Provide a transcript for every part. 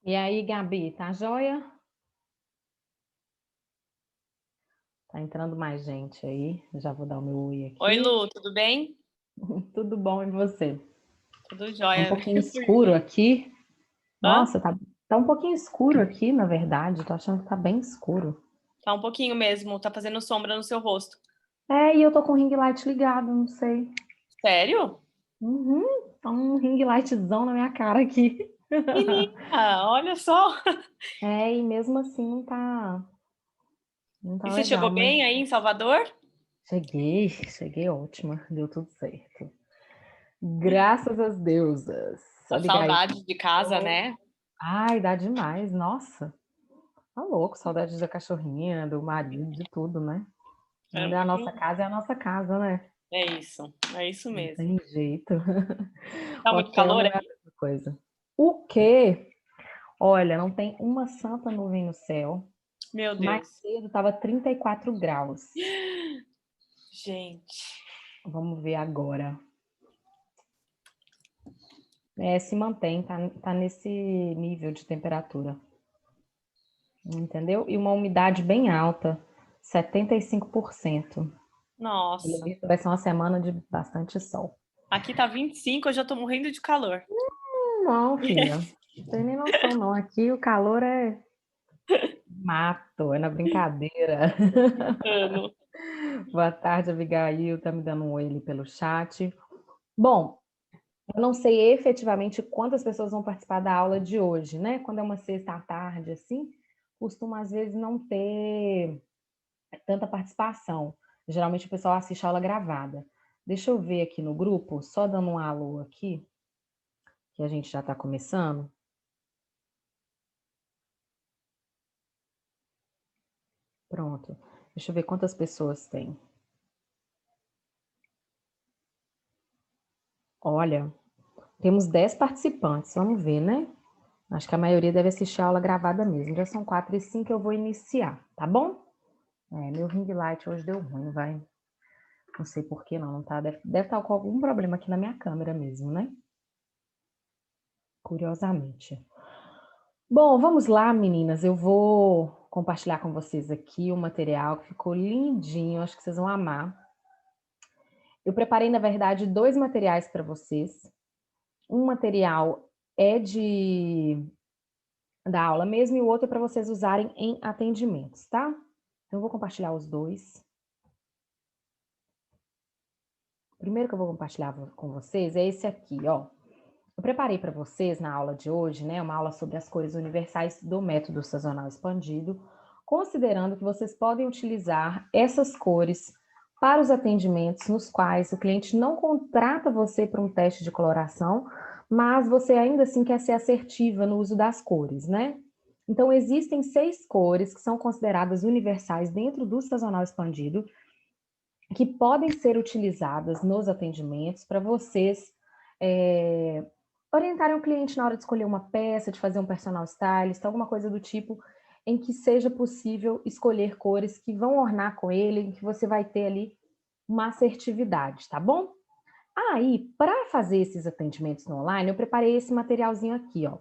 E aí, Gabi, tá joia? Tá entrando mais gente aí. Já vou dar o meu oi Oi, aqui. Lu, tudo bem? Tudo bom e você? Tudo Tá um jóia. pouquinho escuro aqui. Hã? Nossa, tá um pouquinho escuro aqui, na verdade. Tô achando que tá bem escuro. Tá um pouquinho mesmo, tá fazendo sombra no seu rosto. É, e eu tô com o ring light ligado, não sei. Sério? Uhum, tá um ring lightzão na minha cara aqui. Menina, olha só. É, e mesmo assim não E tá você chegou legal, mas bem aí em Salvador? cheguei ótima, deu tudo certo. Graças às deusas. A Só ligar aí. saudade de casa, né? Ai, dá demais, nossa. Tá louco, saudade da cachorrinha, do marido, de tudo, né? É, Onde é a nossa casa, né? é isso Não mesmo. tem jeito. Tá muito Hotel calor não é a aí? mesma coisa. O quê? Olha, não tem uma santa nuvem no céu. Meu Mais Deus. cedo tava 34 graus. Gente, Vamos ver agora. É, se mantém, tá nesse nível de temperatura. Entendeu? E uma umidade bem alta, 75%. Pelo nossa. visto, vai ser uma semana de bastante sol. Aqui tá 25, eu já tô morrendo de calor. Não, filha. Não tem nem noção, não. Aqui o calor é mato, é na brincadeira. Ano. Boa tarde, Abigail. Tá me dando um oi ali pelo chat. Bom, eu não sei efetivamente quantas pessoas vão participar da aula de hoje, né? Quando é uma sexta à tarde, assim, costuma às vezes não ter tanta participação. Geralmente o pessoal assiste a aula gravada. Deixa eu ver aqui no grupo, só dando um alô aqui, que a gente já está começando. Pronto. Deixa eu ver quantas pessoas tem. Olha, temos 10 participantes. Vamos ver, né? Acho que a maioria deve assistir a aula gravada mesmo. Já são 4h05, eu vou iniciar, tá bom? Meu ring light hoje deu ruim, vai. Não sei por que não tá. Deve estar com algum problema aqui na minha câmera mesmo, né? Curiosamente. Bom, vamos lá, meninas. Eu vou compartilhar com vocês aqui o material que ficou lindinho. Acho que vocês vão amar. Eu preparei, na verdade, 2 materiais para vocês. Um material é da aula mesmo e o outro é para vocês usarem em atendimentos, tá? Então, eu vou compartilhar os dois. O primeiro que eu vou compartilhar com vocês é esse aqui, ó. Eu preparei para vocês na aula de hoje, né, uma aula sobre as cores universais do método sazonal expandido, considerando que vocês podem utilizar essas cores para os atendimentos nos quais o cliente não contrata você para um teste de coloração, mas você ainda assim quer ser assertiva no uso das cores, né? Então, existem 6 cores que são consideradas universais dentro do sazonal expandido, que podem ser utilizadas nos atendimentos para vocês orientarem o cliente na hora de escolher uma peça, de fazer um personal stylist, alguma coisa do tipo, em que seja possível escolher cores que vão ornar com ele, em que você vai ter ali uma assertividade, tá bom? Aí, para fazer esses atendimentos no online, eu preparei esse materialzinho aqui, ó.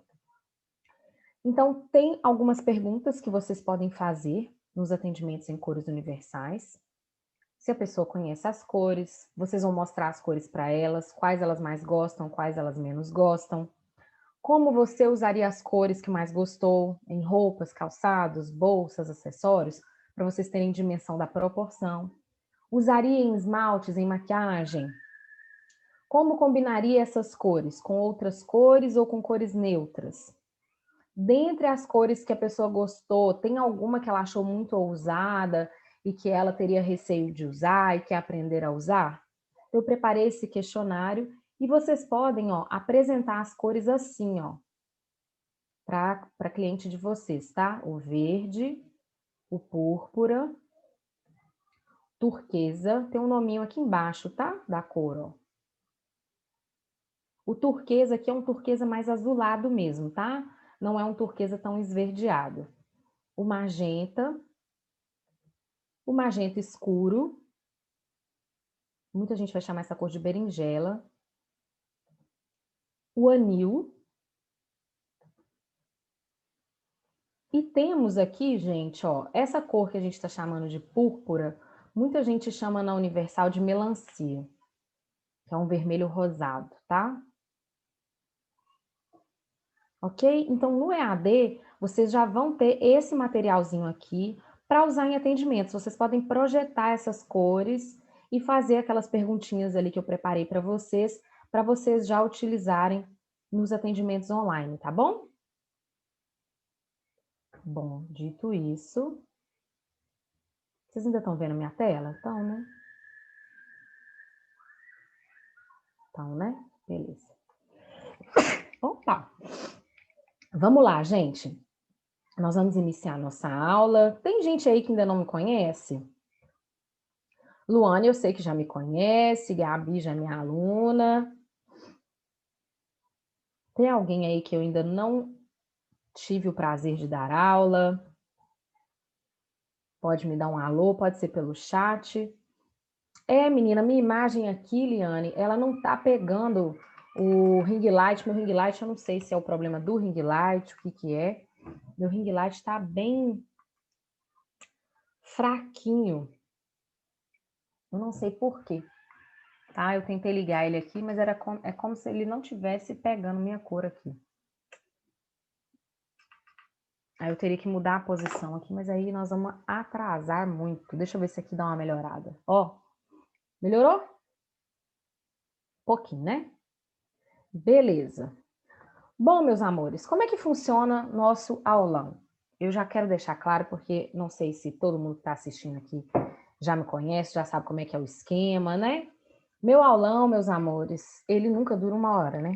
Então, tem algumas perguntas que vocês podem fazer nos atendimentos em cores universais. Se a pessoa conhece as cores, vocês vão mostrar as cores para elas, quais elas mais gostam, quais elas menos gostam. Como você usaria as cores que mais gostou em roupas, calçados, bolsas, acessórios, para vocês terem dimensão da proporção. Usaria em esmaltes, em maquiagem? Como combinaria essas cores? Com outras cores ou com cores neutras? Dentre as cores que a pessoa gostou, tem alguma que ela achou muito ousada e que ela teria receio de usar e quer aprender a usar? Eu preparei esse questionário e vocês podem, ó, apresentar as cores assim, ó, para cliente de vocês, tá? O verde, o púrpura, turquesa, tem um nominho aqui embaixo, tá? Da cor, ó. O turquesa aqui é um turquesa mais azulado mesmo, tá? Não é um turquesa tão esverdeado. O magenta escuro, Muita gente vai chamar essa cor de berinjela. O anil. E temos aqui, gente, ó, essa cor que a gente está chamando de púrpura, muita gente chama na Universal de melancia, que é um vermelho rosado, tá? Ok? Então, no EAD, vocês já vão ter esse materialzinho aqui para usar em atendimentos. Vocês podem projetar essas cores e fazer aquelas perguntinhas ali que eu preparei para vocês já utilizarem nos atendimentos online, tá bom? Bom, dito isso, vocês ainda estão vendo minha tela? Estão, né? Então, né? Beleza. Opa! Vamos lá, gente. Nós vamos iniciar a nossa aula. Tem gente aí que ainda não me conhece? Luane, eu sei que já me conhece. Gabi já é minha aluna. Tem alguém aí que eu ainda não tive o prazer de dar aula? Pode me dar um alô, pode ser pelo chat. Menina, minha imagem aqui, Liane, ela não tá pegando o ring light. Meu ring light, eu não sei se é o problema do ring light, o que é. Meu ring light está bem fraquinho. Eu não sei por quê. Tá? Eu tentei ligar ele aqui, mas é como se ele não tivesse pegando minha cor aqui. Aí eu teria que mudar a posição aqui, mas aí nós vamos atrasar muito. Deixa eu ver se aqui dá uma melhorada. Ó, melhorou? Pouquinho, né? Beleza. Bom, meus amores, como é que funciona nosso aulão? Eu já quero deixar claro, porque não sei se todo mundo que está assistindo aqui já me conhece, já sabe como é que é o esquema, né? Meu aulão, meus amores, ele nunca dura 1 hora, né?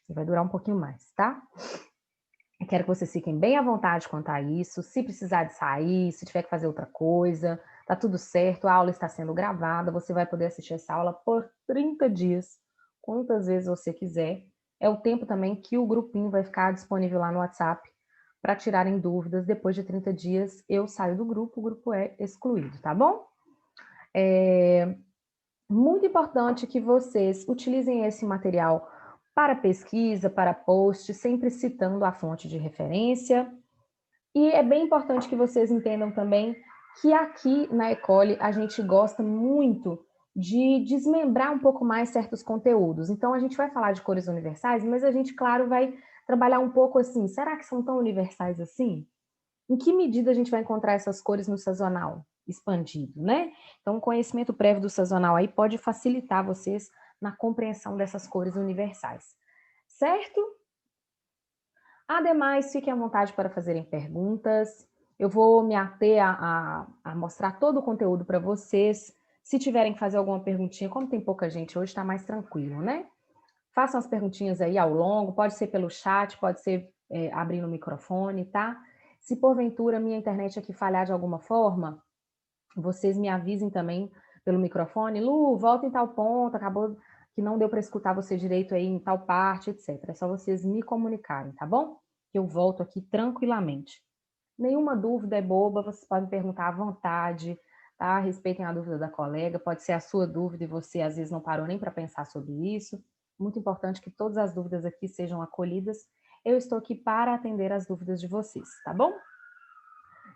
Vai durar um pouquinho mais, tá? Eu quero que vocês fiquem bem à vontade quanto a isso. Se precisar de sair, se tiver que fazer outra coisa, tá tudo certo. A aula está sendo gravada. Você vai poder assistir essa aula por 30 dias, quantas vezes você quiser. É o tempo também que o grupinho vai ficar disponível lá no WhatsApp para tirarem dúvidas. Depois de 30 dias, eu saio do grupo, o grupo é excluído, tá bom? É muito importante que vocês utilizem esse material para pesquisa, para post, sempre citando a fonte de referência. E é bem importante que vocês entendam também que aqui na Ecole a gente gosta muito de desmembrar um pouco mais certos conteúdos. Então, a gente vai falar de cores universais, mas a gente, claro, vai trabalhar um pouco assim, será que são tão universais assim? Em que medida a gente vai encontrar essas cores no sazonal expandido, né? Então, o conhecimento prévio do sazonal aí pode facilitar vocês na compreensão dessas cores universais, certo? Ademais, fiquem à vontade para fazerem perguntas. Eu vou me ater a mostrar todo o conteúdo para vocês. Se tiverem que fazer alguma perguntinha, como tem pouca gente hoje, está mais tranquilo, né? Façam as perguntinhas aí ao longo, pode ser pelo chat, pode ser abrindo o microfone, tá? Se porventura minha internet aqui falhar de alguma forma, vocês me avisem também pelo microfone. Lu, volta em tal ponto, acabou que não deu para escutar você direito aí em tal parte, etc. É só vocês me comunicarem, tá bom? Que eu volto aqui tranquilamente. Nenhuma dúvida é boba, vocês podem perguntar à vontade, tá? Respeitem a dúvida da colega, pode ser a sua dúvida e você às vezes não parou nem para pensar sobre isso. Muito importante que todas as dúvidas aqui sejam acolhidas. Eu estou aqui para atender as dúvidas de vocês, tá bom?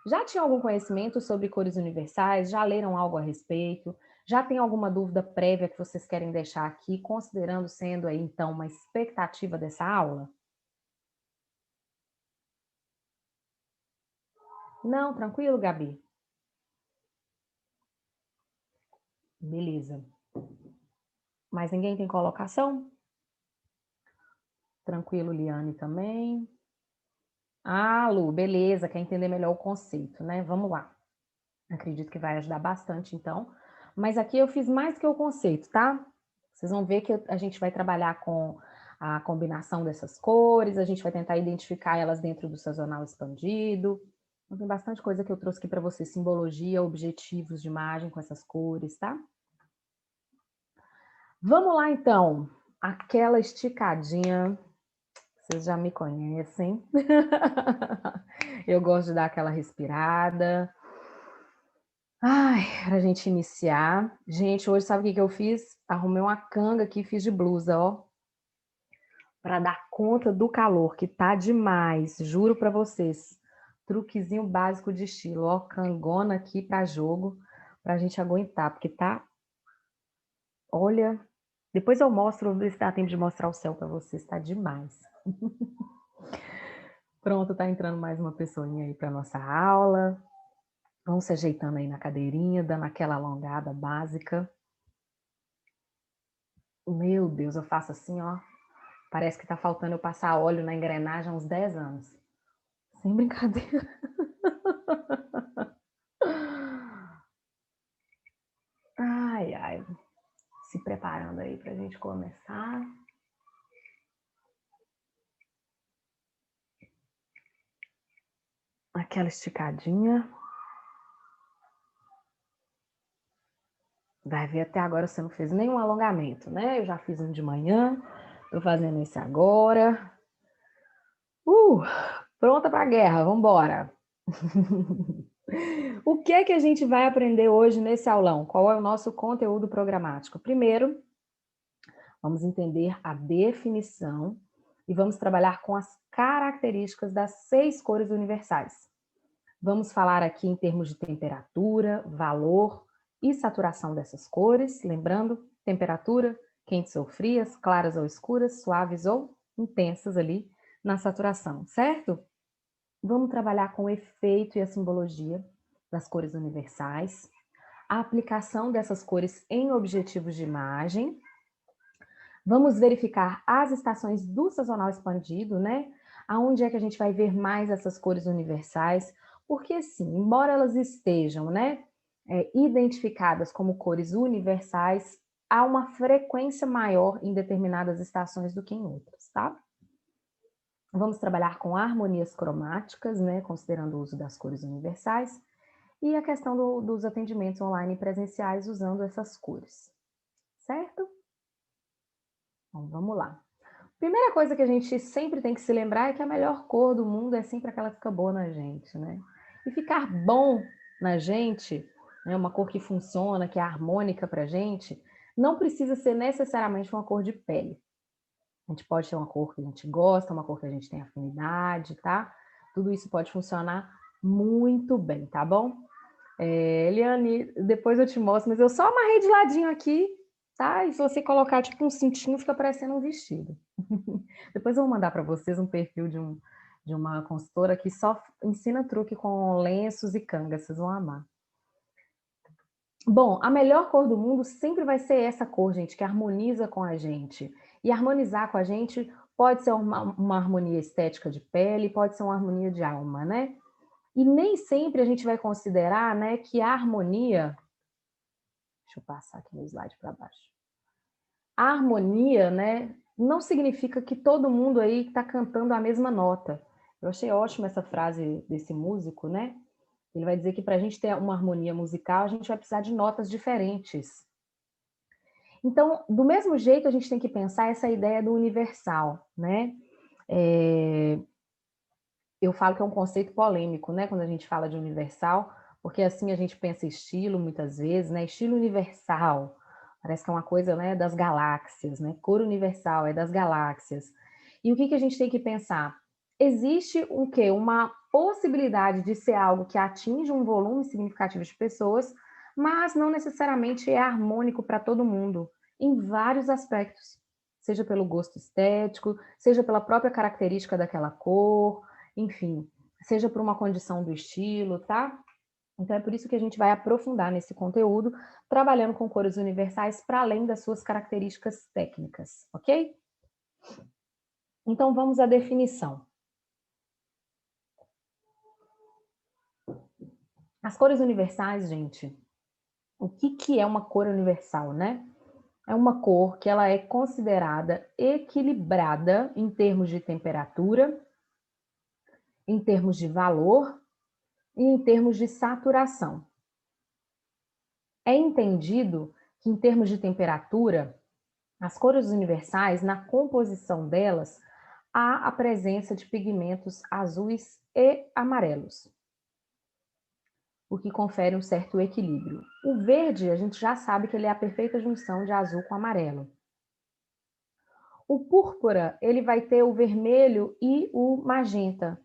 Já tinham algum conhecimento sobre cores universais? Já leram algo a respeito? Já tem alguma dúvida prévia que vocês querem deixar aqui, considerando sendo aí, então, uma expectativa dessa aula? Não, tranquilo, Gabi? Beleza. Mais ninguém tem colocação? Tranquilo, Liane também. Ah, Lu, beleza, quer entender melhor o conceito, né? Vamos lá. Acredito que vai ajudar bastante, então. Mas aqui eu fiz mais que o conceito, tá? Vocês vão ver que a gente vai trabalhar com a combinação dessas cores, a gente vai tentar identificar elas dentro do sazonal expandido. Então, tem bastante coisa que eu trouxe aqui para vocês, simbologia, objetivos de imagem com essas cores, tá? Vamos lá, então. Aquela esticadinha, vocês já me conhecem. Eu gosto de dar aquela respirada. Ai, pra gente iniciar. Gente, hoje sabe o que que eu fiz? Arrumei uma canga aqui, fiz de blusa, ó. Pra dar conta do calor, que tá demais. Juro pra vocês. Truquezinho básico de estilo, ó. Cangona aqui pra jogo, pra gente aguentar, porque tá... Olha, depois eu mostro, vou ver se dá tempo de mostrar o céu pra vocês, tá demais. Pronto, tá entrando mais uma pessoinha aí pra nossa aula. Vão se ajeitando aí na cadeirinha, dando aquela alongada básica. Meu Deus, eu faço assim, ó. Parece que tá faltando eu passar óleo na engrenagem há uns 10 anos. Sem brincadeira. Ai, ai. Se preparando aí pra gente começar. Aquela esticadinha. Vai ver, até agora você não fez nenhum alongamento, né? Eu já fiz um de manhã, tô fazendo esse agora. Uh, Pronta pra guerra, vambora! O que é que a gente vai aprender hoje nesse aulão? Qual é o nosso conteúdo programático? Primeiro, vamos entender a definição e vamos trabalhar com as características das 6 cores universais. Vamos falar aqui em termos de temperatura, valor e saturação dessas cores, lembrando, temperatura, quentes ou frias, claras ou escuras, suaves ou intensas ali na saturação, certo? Vamos trabalhar com o efeito e a simbologia das cores universais, a aplicação dessas cores em objetivos de imagem. Vamos verificar as estações do sazonal expandido, né? Aonde é que a gente vai ver mais essas cores universais? Porque, assim, embora elas estejam, né, identificadas como cores universais, há uma frequência maior em determinadas estações do que em outras, tá? Vamos trabalhar com harmonias cromáticas, né, considerando o uso das cores universais, e a questão dos atendimentos online e presenciais usando essas cores, certo? Então, vamos lá. Primeira coisa que a gente sempre tem que se lembrar é que a melhor cor do mundo é sempre aquela que fica boa na gente, né? E ficar bom na gente, né, uma cor que funciona, que é harmônica pra gente, não precisa ser necessariamente uma cor de pele. A gente pode ter uma cor que a gente gosta, uma cor que a gente tem afinidade, tá? Tudo isso pode funcionar muito bem, tá bom? Eliane, depois eu te mostro, mas eu só amarrei de ladinho aqui, tá? E se você colocar tipo um cintinho, fica parecendo um vestido. Depois eu vou mandar para vocês um perfil de uma consultora que só ensina truque com lenços e cangas, vocês vão amar. Bom, a melhor cor do mundo sempre vai ser essa cor, gente, que harmoniza com a gente. E harmonizar com a gente pode ser uma harmonia estética de pele, pode ser uma harmonia de alma, né? E nem sempre a gente vai considerar, né, que a harmonia... Deixa eu passar aqui no slide para baixo. A harmonia, né, não significa que todo mundo aí está cantando a mesma nota. Eu achei ótima essa frase desse músico, né? Ele vai dizer que para a gente ter uma harmonia musical, a gente vai precisar de notas diferentes. Então, do mesmo jeito, a gente tem que pensar essa ideia do universal, né? Eu falo que é um conceito polêmico, né? Quando a gente fala de universal, porque assim a gente pensa estilo muitas vezes, né? Estilo universal, parece que é uma coisa, né, das galáxias, né? Cor universal é das galáxias. E o que a gente tem que pensar? Existe o quê? Uma possibilidade de ser algo que atinge um volume significativo de pessoas, mas não necessariamente é harmônico para todo mundo, em vários aspectos, seja pelo gosto estético, seja pela própria característica daquela cor, enfim, seja por uma condição do estilo, tá? Então é por isso que a gente vai aprofundar nesse conteúdo, trabalhando com cores universais para além das suas características técnicas, ok? Então vamos à definição. As cores universais, gente, o que é uma cor universal, né? É uma cor que ela é considerada equilibrada em termos de temperatura, em termos de valor e em termos de saturação. É entendido que, em termos de temperatura, as cores universais, na composição delas, há a presença de pigmentos azuis e amarelos. o que confere um certo equilíbrio. O verde, a gente já sabe que ele é a perfeita junção de azul com amarelo. O púrpura, ele vai ter o vermelho e o magenta.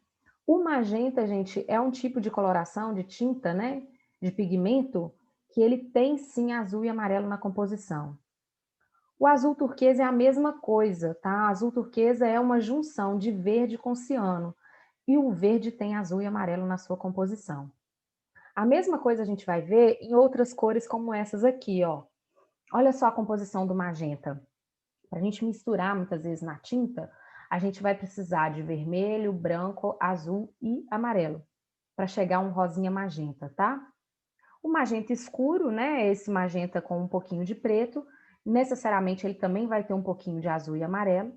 O magenta, gente, é um tipo de coloração, de tinta, né? De pigmento, que ele tem sim azul e amarelo na composição. O azul turquesa é a mesma coisa, tá? Azul turquesa é uma junção de verde com ciano. E o verde tem azul e amarelo na sua composição. A mesma coisa a gente vai ver em outras cores como essas aqui, ó. Olha só a composição do magenta. Para a gente misturar muitas vezes na tinta, a gente vai precisar de vermelho, branco, azul e amarelo para chegar a um rosinha magenta, tá? O magenta escuro, né? Esse magenta com um pouquinho de preto, necessariamente ele também vai ter um pouquinho de azul e amarelo.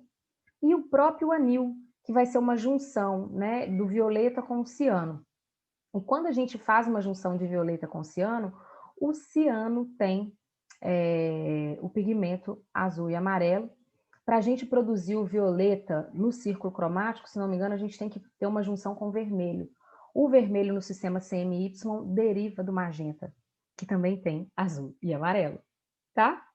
E o próprio anil, que vai ser uma junção, né, do violeta com o ciano. E quando a gente faz uma junção de violeta com ciano, o ciano tem o pigmento azul e amarelo. Para a gente produzir o violeta no círculo cromático, se não me engano, a gente tem que ter uma junção com vermelho. O vermelho no sistema CMY deriva do magenta, que também tem azul e amarelo, tá?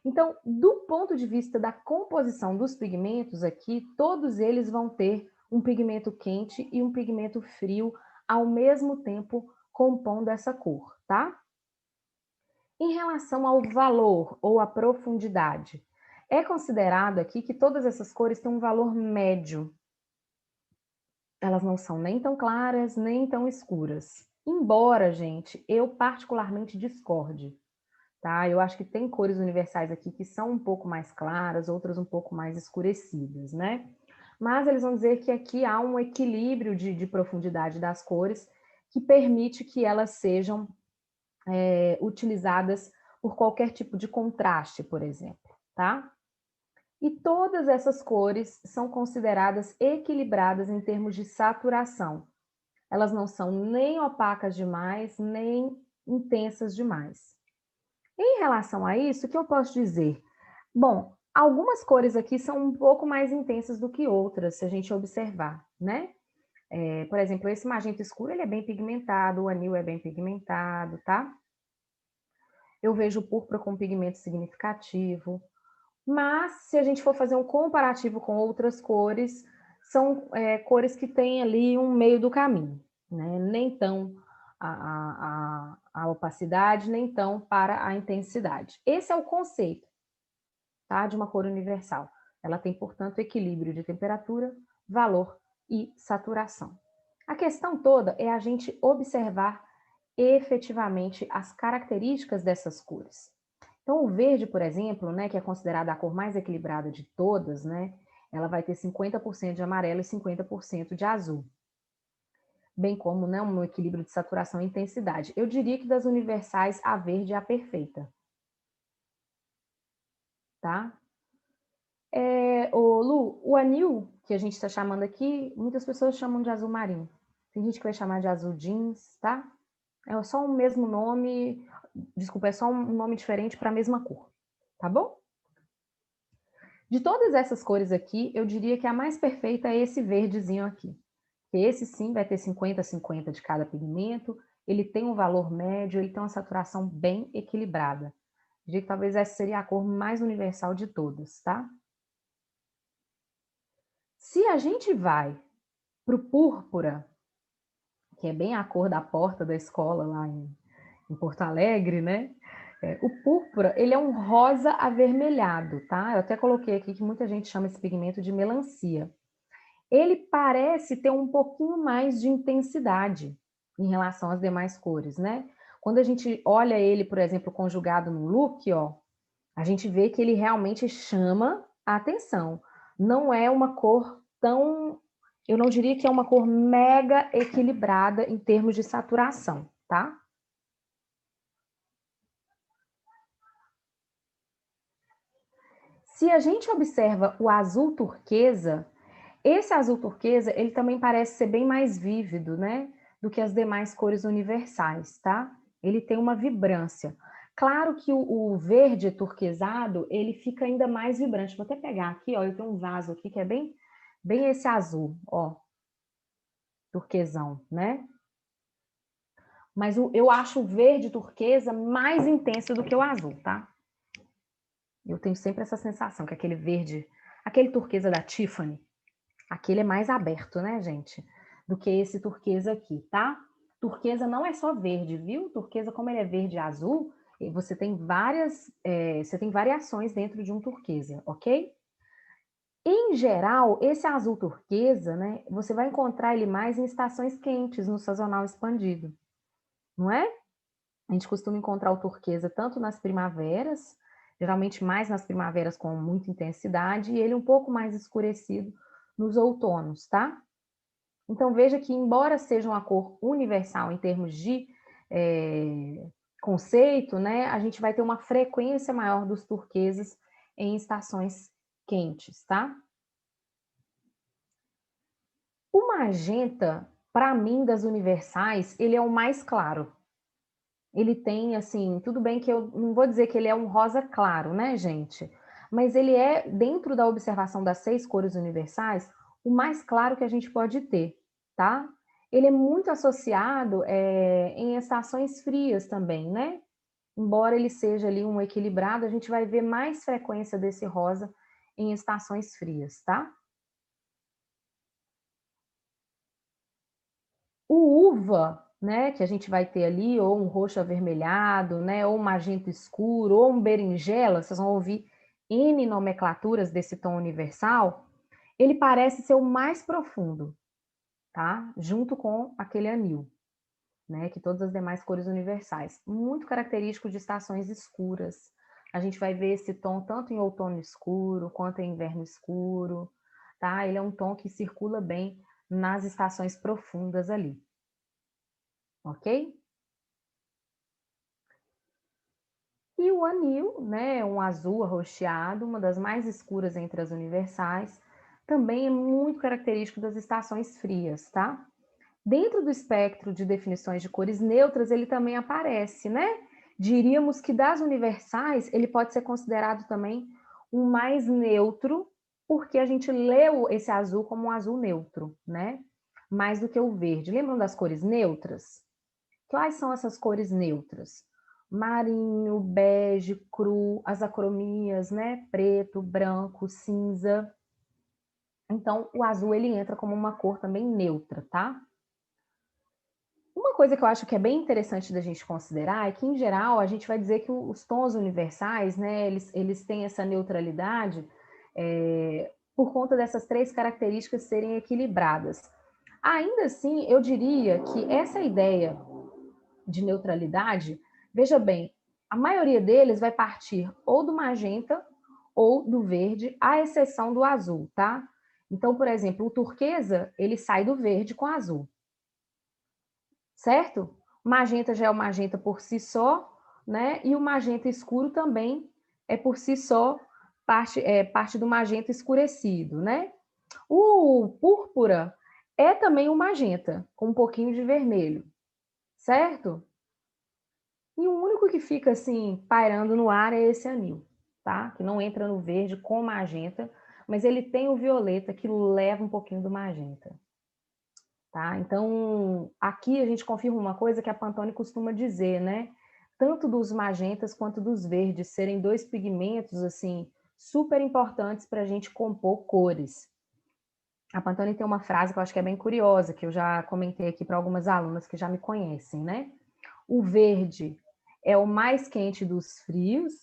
Então, do ponto de vista da composição dos pigmentos aqui, todos eles vão ter um pigmento quente e um pigmento frio ao mesmo tempo compondo essa cor, tá? Em relação ao valor ou à profundidade, é considerado aqui que todas essas cores têm um valor médio. Elas não são nem tão claras, nem tão escuras. Embora, gente, eu particularmente discorde, tá? Eu acho que tem cores universais aqui que são um pouco mais claras, outras um pouco mais escurecidas, né? Mas eles vão dizer que aqui há um equilíbrio de profundidade das cores que permite que elas sejam utilizadas por qualquer tipo de contraste, por exemplo, tá? E todas essas cores são consideradas equilibradas em termos de saturação. Elas não são nem opacas demais, nem intensas demais. Em relação a isso, o que eu posso dizer? Bom, algumas cores aqui são um pouco mais intensas do que outras, se a gente observar, né? Por exemplo, esse magenta escuro, ele é bem pigmentado, o anil é bem pigmentado, tá? Eu vejo o púrpura com pigmento significativo. Mas, se a gente for fazer um comparativo com outras cores, são cores que têm ali um meio do caminho, né? Nem tão a opacidade, nem tão para a intensidade. Esse é o conceito, tá? De uma cor universal. Ela tem, portanto, equilíbrio de temperatura, valor e saturação. A questão toda é a gente observar efetivamente as características dessas cores. Então, o verde, por exemplo, né, que é considerada a cor mais equilibrada de todas, né, ela vai ter 50% de amarelo e 50% de azul. Bem como, né, um equilíbrio de saturação e intensidade. Eu diria que das universais, a verde é a perfeita. Tá? Lu, o anil, que a gente está chamando aqui, muitas pessoas chamam de azul marinho. Tem gente que vai chamar de azul jeans, tá? É só o mesmo nome, desculpa, é só um nome diferente para a mesma cor, tá bom? De todas essas cores aqui, eu diria que a mais perfeita é esse verdezinho aqui. Esse sim vai ter 50-50 de cada pigmento, ele tem um valor médio, ele tem uma saturação bem equilibrada. Eu diria que talvez essa seria a cor mais universal de todas, tá? Se a gente vai para o púrpura, que é bem a cor da porta da escola lá em Porto Alegre, né? O púrpura, ele é um rosa avermelhado, tá? Eu até coloquei aqui que muita gente chama esse pigmento de melancia. Ele parece ter um pouquinho mais de intensidade em relação às demais cores, né? Quando a gente olha ele, por exemplo, conjugado no look, ó, a gente vê que ele realmente chama a atenção. Não é uma cor tão, eu não diria que é uma cor mega equilibrada em termos de saturação, tá? Se a gente observa o azul turquesa, esse azul turquesa, ele também parece ser bem mais vívido, né, do que as demais cores universais, tá? Ele tem uma vibrância. Claro que o verde turquesado, ele fica ainda mais vibrante. Vou até pegar aqui, ó, eu tenho um vaso aqui que é bem esse azul, ó, turquesão, né? Mas eu acho o verde turquesa mais intenso do que o azul, tá? Eu tenho sempre essa sensação que aquele verde, aquele turquesa da Tiffany, aquele é mais aberto, né, gente? Do que esse turquesa aqui, tá? Turquesa não é só verde, viu? Turquesa, como ele é verde e azul, você tem você tem variações dentro de um turquesa, ok? Em geral, esse azul turquesa, né, você vai encontrar ele mais em estações quentes, no sazonal expandido, não é? A gente costuma encontrar o turquesa tanto nas primaveras, geralmente mais nas primaveras com muita intensidade, e ele um pouco mais escurecido nos outonos, tá? Então veja que, embora seja uma cor universal em termos de conceito, né, a gente vai ter uma frequência maior dos turquesas em estações quentes, tá? O magenta, para mim, das universais, ele é o mais claro. Ele tem, assim, tudo bem que eu não vou dizer que ele é um rosa claro, né, gente? Mas ele é, dentro da observação das 6 cores universais, o mais claro que a gente pode ter, tá? Ele é muito associado em estações frias também, né? Embora ele seja ali um equilibrado, a gente vai ver mais frequência desse rosa em estações frias, tá? O uva, né, que a gente vai ter ali, ou um roxo avermelhado, né, ou um magenta escuro, ou um berinjela, vocês vão ouvir N nomenclaturas desse tom universal, ele parece ser o mais profundo, tá? Junto com aquele anil, né, que todas as demais cores universais. Muito característico de estações escuras. A gente vai ver esse tom tanto em outono escuro, quanto em inverno escuro, tá? Ele é um tom que circula bem nas estações profundas ali. Ok? E o anil, né, um azul arroxeado, uma das mais escuras entre as universais, também é muito característico das estações frias, tá? Dentro do espectro de definições de cores neutras, ele também aparece, né? Diríamos que das universais, ele pode ser considerado também um mais neutro, porque a gente leu esse azul como um azul neutro, né? Mais do que o verde. Lembram das cores neutras? Quais são essas cores neutras? Marinho, bege, cru, as acromias, né? Preto, branco, cinza. Então, o azul ele entra como uma cor também neutra, tá? Uma coisa que eu acho que é bem interessante da gente considerar é que, em geral, a gente vai dizer que os tons universais, né, eles têm essa neutralidade por conta dessas 3 características serem equilibradas. Ainda assim, eu diria que essa ideia de neutralidade, veja bem, a maioria deles vai partir ou do magenta ou do verde, à exceção do azul, tá? Então, por exemplo, o turquesa, ele sai do verde com azul, certo? O magenta já é o magenta por si só, né? E o magenta escuro também é por si só parte do magenta escurecido, né? O púrpura é também o magenta, com um pouquinho de vermelho, certo? E o único que fica assim, pairando no ar é esse anil, tá? Que não entra no verde com magenta, mas ele tem o violeta que leva um pouquinho do magenta, tá? Então, aqui a gente confirma uma coisa que a Pantone costuma dizer, né? Tanto dos magentas quanto dos verdes serem 2 pigmentos, assim, super importantes para a gente compor cores. A Pantone tem uma frase que eu acho que é bem curiosa, que eu já comentei aqui para algumas alunas que já me conhecem, né? O verde é o mais quente dos frios,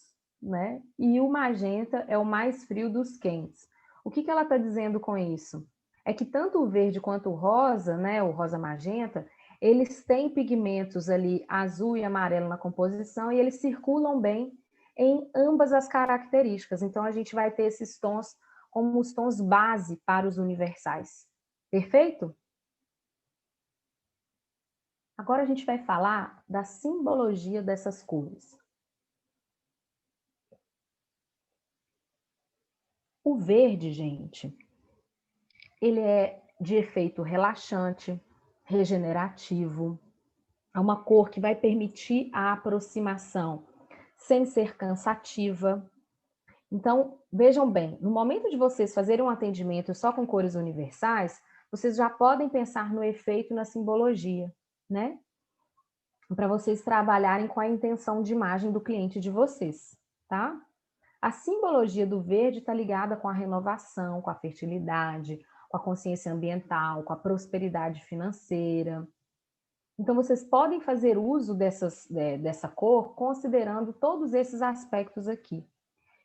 né? E o magenta é o mais frio dos quentes. O que ela está dizendo com isso? É que tanto o verde quanto o rosa, né? O rosa magenta, eles têm pigmentos ali azul e amarelo na composição e eles circulam bem em ambas as características. Então a gente vai ter esses tons como os tons base para os universais. Perfeito? Agora a gente vai falar da simbologia dessas cores. O verde, gente, ele é de efeito relaxante, regenerativo, é uma cor que vai permitir a aproximação sem ser cansativa. Então, vejam bem, no momento de vocês fazerem um atendimento só com cores universais, vocês já podem pensar no efeito e na simbologia, né? para vocês trabalharem com a intenção de imagem do cliente de vocês, tá? A simbologia do verde está ligada com a renovação, com a fertilidade, com a consciência ambiental, com a prosperidade financeira. Então, vocês podem fazer uso dessa cor considerando todos esses aspectos aqui.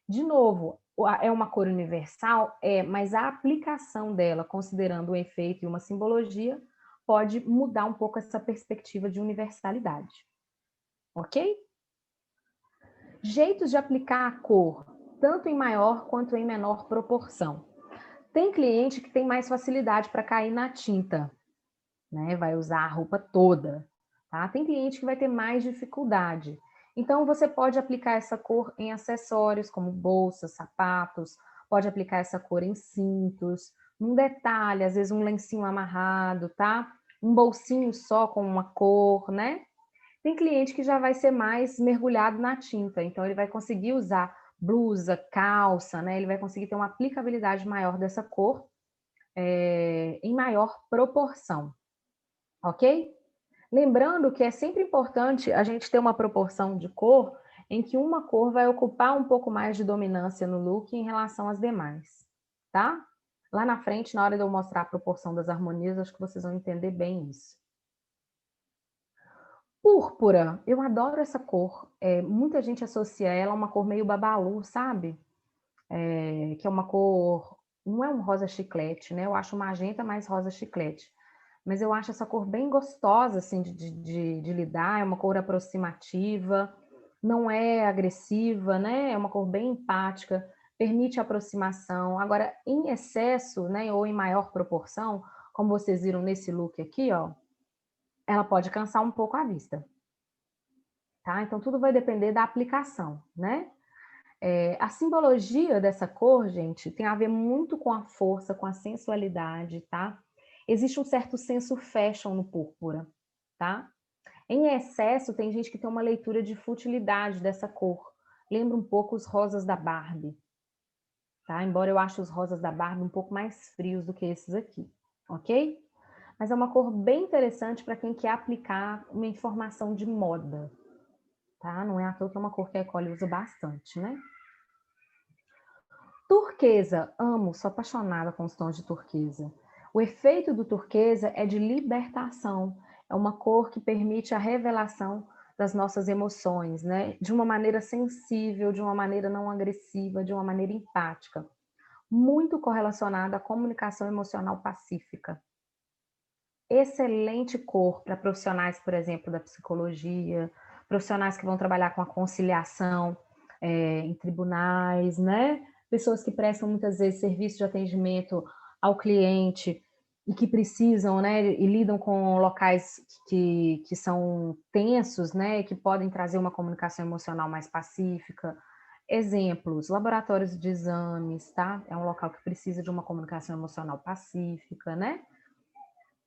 De novo, é uma cor universal? É, mas a aplicação dela, considerando um efeito e uma simbologia, pode mudar um pouco essa perspectiva de universalidade. Ok? Jeitos de aplicar a cor, tanto em maior quanto em menor proporção. Tem cliente que tem mais facilidade para cair na tinta, né? Vai usar a roupa toda, tá? Tem cliente que vai ter mais dificuldade. Então, você pode aplicar essa cor em acessórios, como bolsas, sapatos, pode aplicar essa cor em cintos, num detalhe, às vezes um lencinho amarrado, tá? Um bolsinho só com uma cor, né? Tem cliente que já vai ser mais mergulhado na tinta, então ele vai conseguir usar blusa, calça, né? Ele vai conseguir ter uma aplicabilidade maior dessa cor em maior proporção, ok? Lembrando que é sempre importante a gente ter uma proporção de cor em que uma cor vai ocupar um pouco mais de dominância no look em relação às demais, tá? Lá na frente, na hora de eu mostrar a proporção das harmonias, acho que vocês vão entender bem isso. Púrpura, eu adoro essa cor. Muita gente associa ela a uma cor meio babalu, sabe? Que é uma cor, não é um rosa chiclete, né? Eu acho magenta mais rosa chiclete. Mas eu acho essa cor bem gostosa, assim, de lidar. É uma cor aproximativa, não é agressiva, né? É uma cor bem empática, permite aproximação. Agora, em excesso, né? Ou em maior proporção, como vocês viram nesse look aqui, ó, ela pode cansar um pouco a vista. Tá? Então, tudo vai depender da aplicação, né? A simbologia dessa cor, gente, tem a ver muito com a força, com a sensualidade, tá? Existe um certo senso fashion no púrpura, tá? Em excesso, tem gente que tem uma leitura de futilidade dessa cor. Lembra um pouco os rosas da Barbie, tá? Embora eu ache os rosas da Barbie um pouco mais frios do que esses aqui, ok? Mas é uma cor bem interessante para quem quer aplicar uma informação de moda, tá? Não é à toa que é uma cor que a Ecole usa bastante, né? Turquesa, amo, sou apaixonada com os tons de turquesa. O efeito do turquesa é de libertação, é uma cor que permite a revelação das nossas emoções, né? De uma maneira sensível, de uma maneira não agressiva, de uma maneira empática. Muito correlacionada à comunicação emocional pacífica. Excelente cor para profissionais, por exemplo, da psicologia, profissionais que vão trabalhar com a conciliação em tribunais, né? Pessoas que prestam muitas vezes serviço de atendimento ao cliente e que precisam, né? E lidam com locais que são tensos, né? E que podem trazer uma comunicação emocional mais pacífica. Exemplos, laboratórios de exames, tá? É um local que precisa de uma comunicação emocional pacífica, né?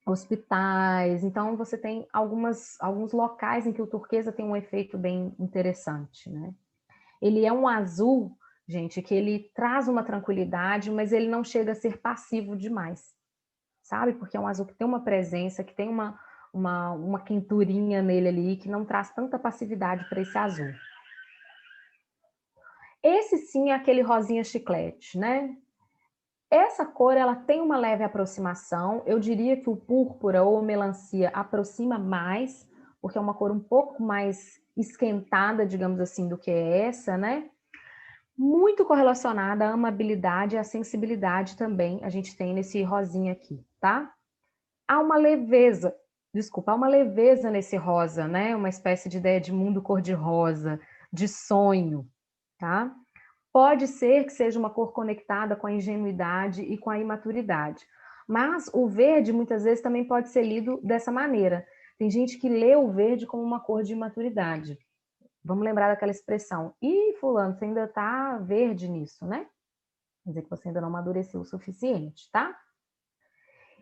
Hospitais, então você tem alguns locais em que o turquesa tem um efeito bem interessante, né? Ele é um azul, gente, que ele traz uma tranquilidade, mas ele não chega a ser passivo demais, sabe? Porque é um azul que tem uma presença, que tem uma quenturinha nele ali, que não traz tanta passividade para esse azul. Esse sim é aquele rosinha chiclete, né? Essa cor, ela tem uma leve aproximação. Eu diria que o púrpura ou melancia aproxima mais, porque é uma cor um pouco mais esquentada, digamos assim, do que essa, né? Muito correlacionada à amabilidade e à sensibilidade também, a gente tem nesse rosinha aqui, tá? Há uma leveza, desculpa, há uma leveza nesse rosa, né? Uma espécie de ideia de mundo cor-de-rosa, de sonho, tá? Pode ser que seja uma cor conectada com a ingenuidade e com a imaturidade. Mas o verde, muitas vezes, também pode ser lido dessa maneira. Tem gente que lê o verde como uma cor de imaturidade. Vamos lembrar daquela expressão. Ih, fulano, você ainda tá verde nisso, né? Quer dizer que você ainda não amadureceu o suficiente, tá?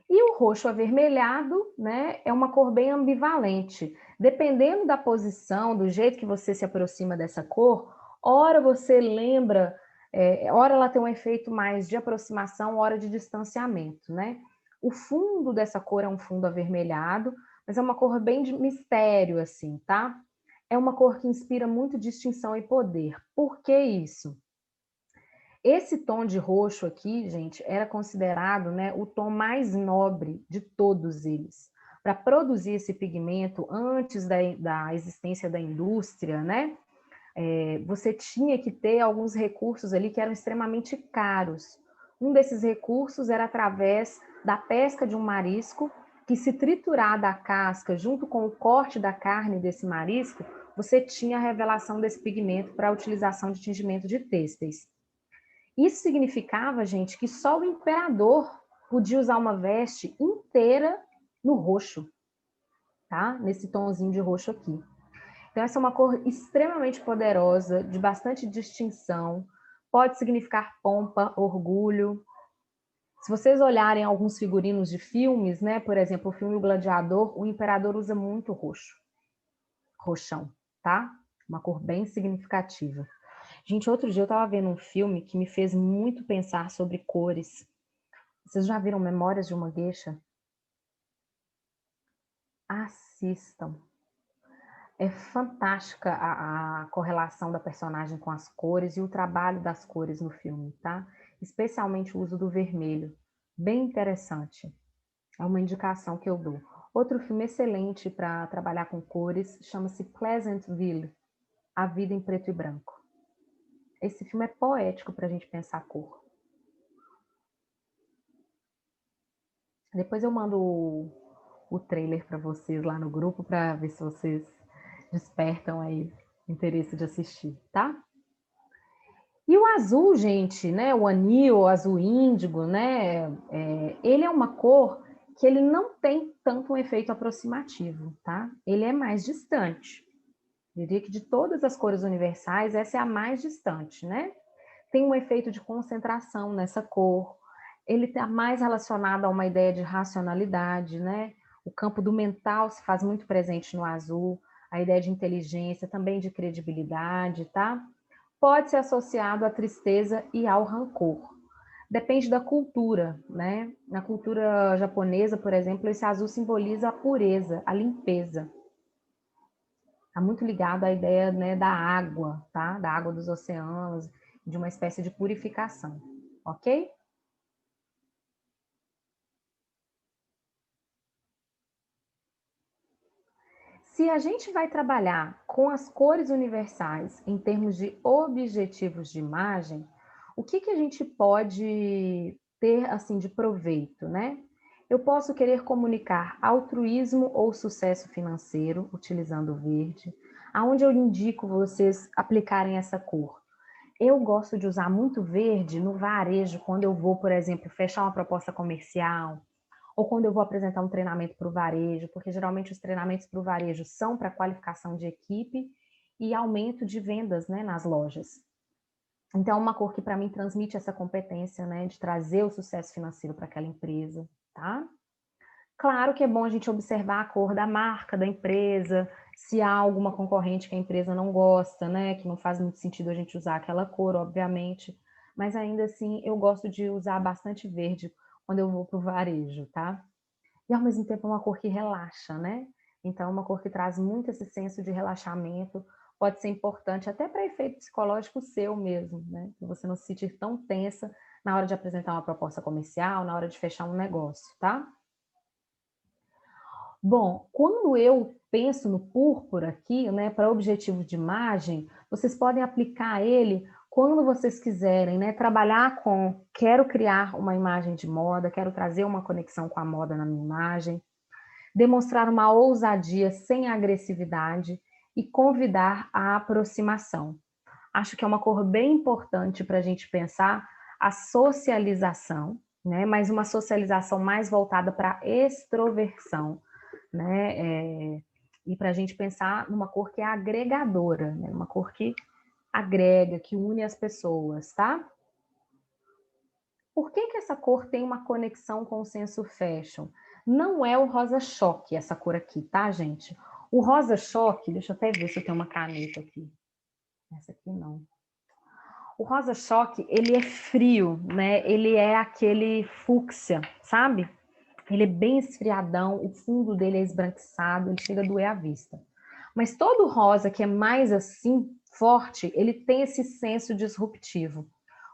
E o roxo avermelhado, né, é uma cor bem ambivalente. Dependendo da posição, do jeito que você se aproxima dessa cor, ora você lembra, ora ela tem um efeito mais de aproximação, ora de distanciamento, né? O fundo dessa cor é um fundo avermelhado, mas é uma cor bem de mistério, assim, tá? É uma cor que inspira muito distinção e poder. Por que isso? Esse tom de roxo aqui, gente, era considerado, né, o tom mais nobre de todos eles. Para produzir esse pigmento, antes da existência da indústria, né, você tinha que ter alguns recursos ali que eram extremamente caros. Um desses recursos era através da pesca de um marisco, que se triturada a casca junto com o corte da carne desse marisco, você tinha a revelação desse pigmento para a utilização de tingimento de têxteis. Isso significava, gente, que só o imperador podia usar uma veste inteira no roxo, tá? Nesse tomzinho de roxo aqui. Então, essa é uma cor extremamente poderosa, de bastante distinção, pode significar pompa, orgulho. Se vocês olharem alguns figurinos de filmes, né, por exemplo, o filme O Gladiador, o imperador usa muito roxo, roxão, tá? Uma cor bem significativa. Gente, outro dia eu estava vendo um filme que me fez muito pensar sobre cores. Vocês já viram Memórias de uma Geisha? Assistam. É fantástica a correlação da personagem com as cores e o trabalho das cores no filme, tá? Especialmente o uso do vermelho. Bem interessante. É uma indicação que eu dou. Outro filme excelente para trabalhar com cores chama-se Pleasantville, A Vida em Preto e Branco. Esse filme é poético para a gente pensar a cor. Depois eu mando o trailer para vocês lá no grupo para ver se vocês despertam aí interesse de assistir, tá? E o azul, gente, né? O anil, o azul índigo, né? Ele é uma cor que ele não tem tanto um efeito aproximativo, tá? Ele é mais distante. Eu diria que de todas as cores universais, essa é a mais distante, né? Tem um efeito de concentração nessa cor. Ele está mais relacionado a uma ideia de racionalidade, né? O campo do mental se faz muito presente no azul, a ideia de inteligência, também de credibilidade, tá? Pode ser associado à tristeza e ao rancor. Depende da cultura, né? Na cultura japonesa, por exemplo, esse azul simboliza a pureza, a limpeza. Está muito ligado à ideia, né, da água, tá? Da água dos oceanos, de uma espécie de purificação, ok? Se a gente vai trabalhar com as cores universais em termos de objetivos de imagem, o que a gente pode ter assim de proveito, né? Eu posso querer comunicar altruísmo ou sucesso financeiro utilizando o verde, aonde eu indico vocês aplicarem essa cor. Eu gosto de usar muito verde no varejo, quando eu vou, por exemplo, fechar uma proposta comercial, ou quando eu vou apresentar um treinamento para o varejo, porque geralmente os treinamentos para o varejo são para qualificação de equipe e aumento de vendas, né, nas lojas. Então, é uma cor que para mim transmite essa competência, né, de trazer o sucesso financeiro para aquela empresa, tá? Claro que é bom a gente observar a cor da marca da empresa, se há alguma concorrente que a empresa não gosta, né, que não faz muito sentido a gente usar aquela cor, obviamente, mas ainda assim eu gosto de usar bastante verde quando eu vou para o varejo, tá? E ao mesmo tempo é uma cor que relaxa, né? Então, é uma cor que traz muito esse senso de relaxamento, pode ser importante até para efeito psicológico seu mesmo, né? Que você não se sentir tão tensa na hora de apresentar uma proposta comercial, na hora de fechar um negócio, tá? Bom, quando eu penso no púrpura aqui, né, para objetivo de imagem, vocês podem aplicar ele quando vocês quiserem, né, trabalhar com, quero criar uma imagem de moda, quero trazer uma conexão com a moda na minha imagem, demonstrar uma ousadia sem agressividade e convidar à aproximação. Acho que é uma cor bem importante para a gente pensar a socialização, né, mas uma socialização mais voltada para a extroversão, né? E para a gente pensar numa cor que é agregadora, né? Uma cor que agrega, que une as pessoas, tá? Por que essa cor tem uma conexão com o senso fashion? Não é o rosa choque, essa cor aqui, tá, gente? O rosa choque, deixa eu até ver se eu tenho uma caneta aqui. Essa aqui não. O rosa choque, ele é frio, né? Ele é aquele fúcsia, sabe? Ele é bem esfriadão, o fundo dele é esbranquiçado, ele chega a doer a vista. Mas todo rosa que é mais assim, forte, ele tem esse senso disruptivo.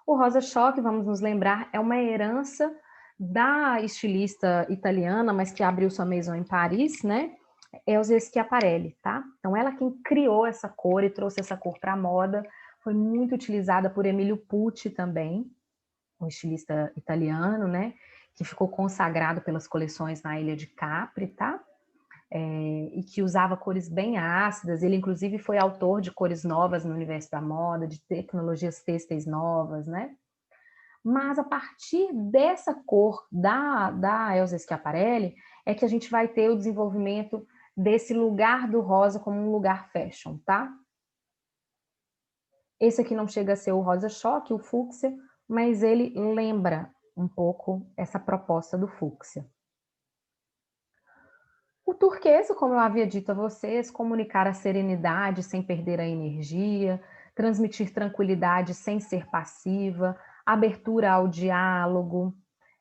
O rosa choque, vamos nos lembrar, é uma herança da estilista italiana, mas que abriu sua maison em Paris, né? Elsa Schiaparelli, tá? Então ela quem criou essa cor e trouxe essa cor para a moda, foi muito utilizada por Emilio Pucci também, um estilista italiano, né? Que ficou consagrado pelas coleções na Ilha de Capri, tá? E que usava cores bem ácidas. Ele, inclusive, foi autor de cores novas no universo da moda, de tecnologias têxteis novas, né? Mas a partir dessa cor da Elsa Schiaparelli é que a gente vai ter o desenvolvimento desse lugar do rosa como um lugar fashion, tá? Esse aqui não chega a ser o rosa choque, o fúcsia, mas ele lembra um pouco essa proposta do fúcsia. O turquesa, como eu havia dito a vocês, comunicar a serenidade sem perder a energia, transmitir tranquilidade sem ser passiva, abertura ao diálogo,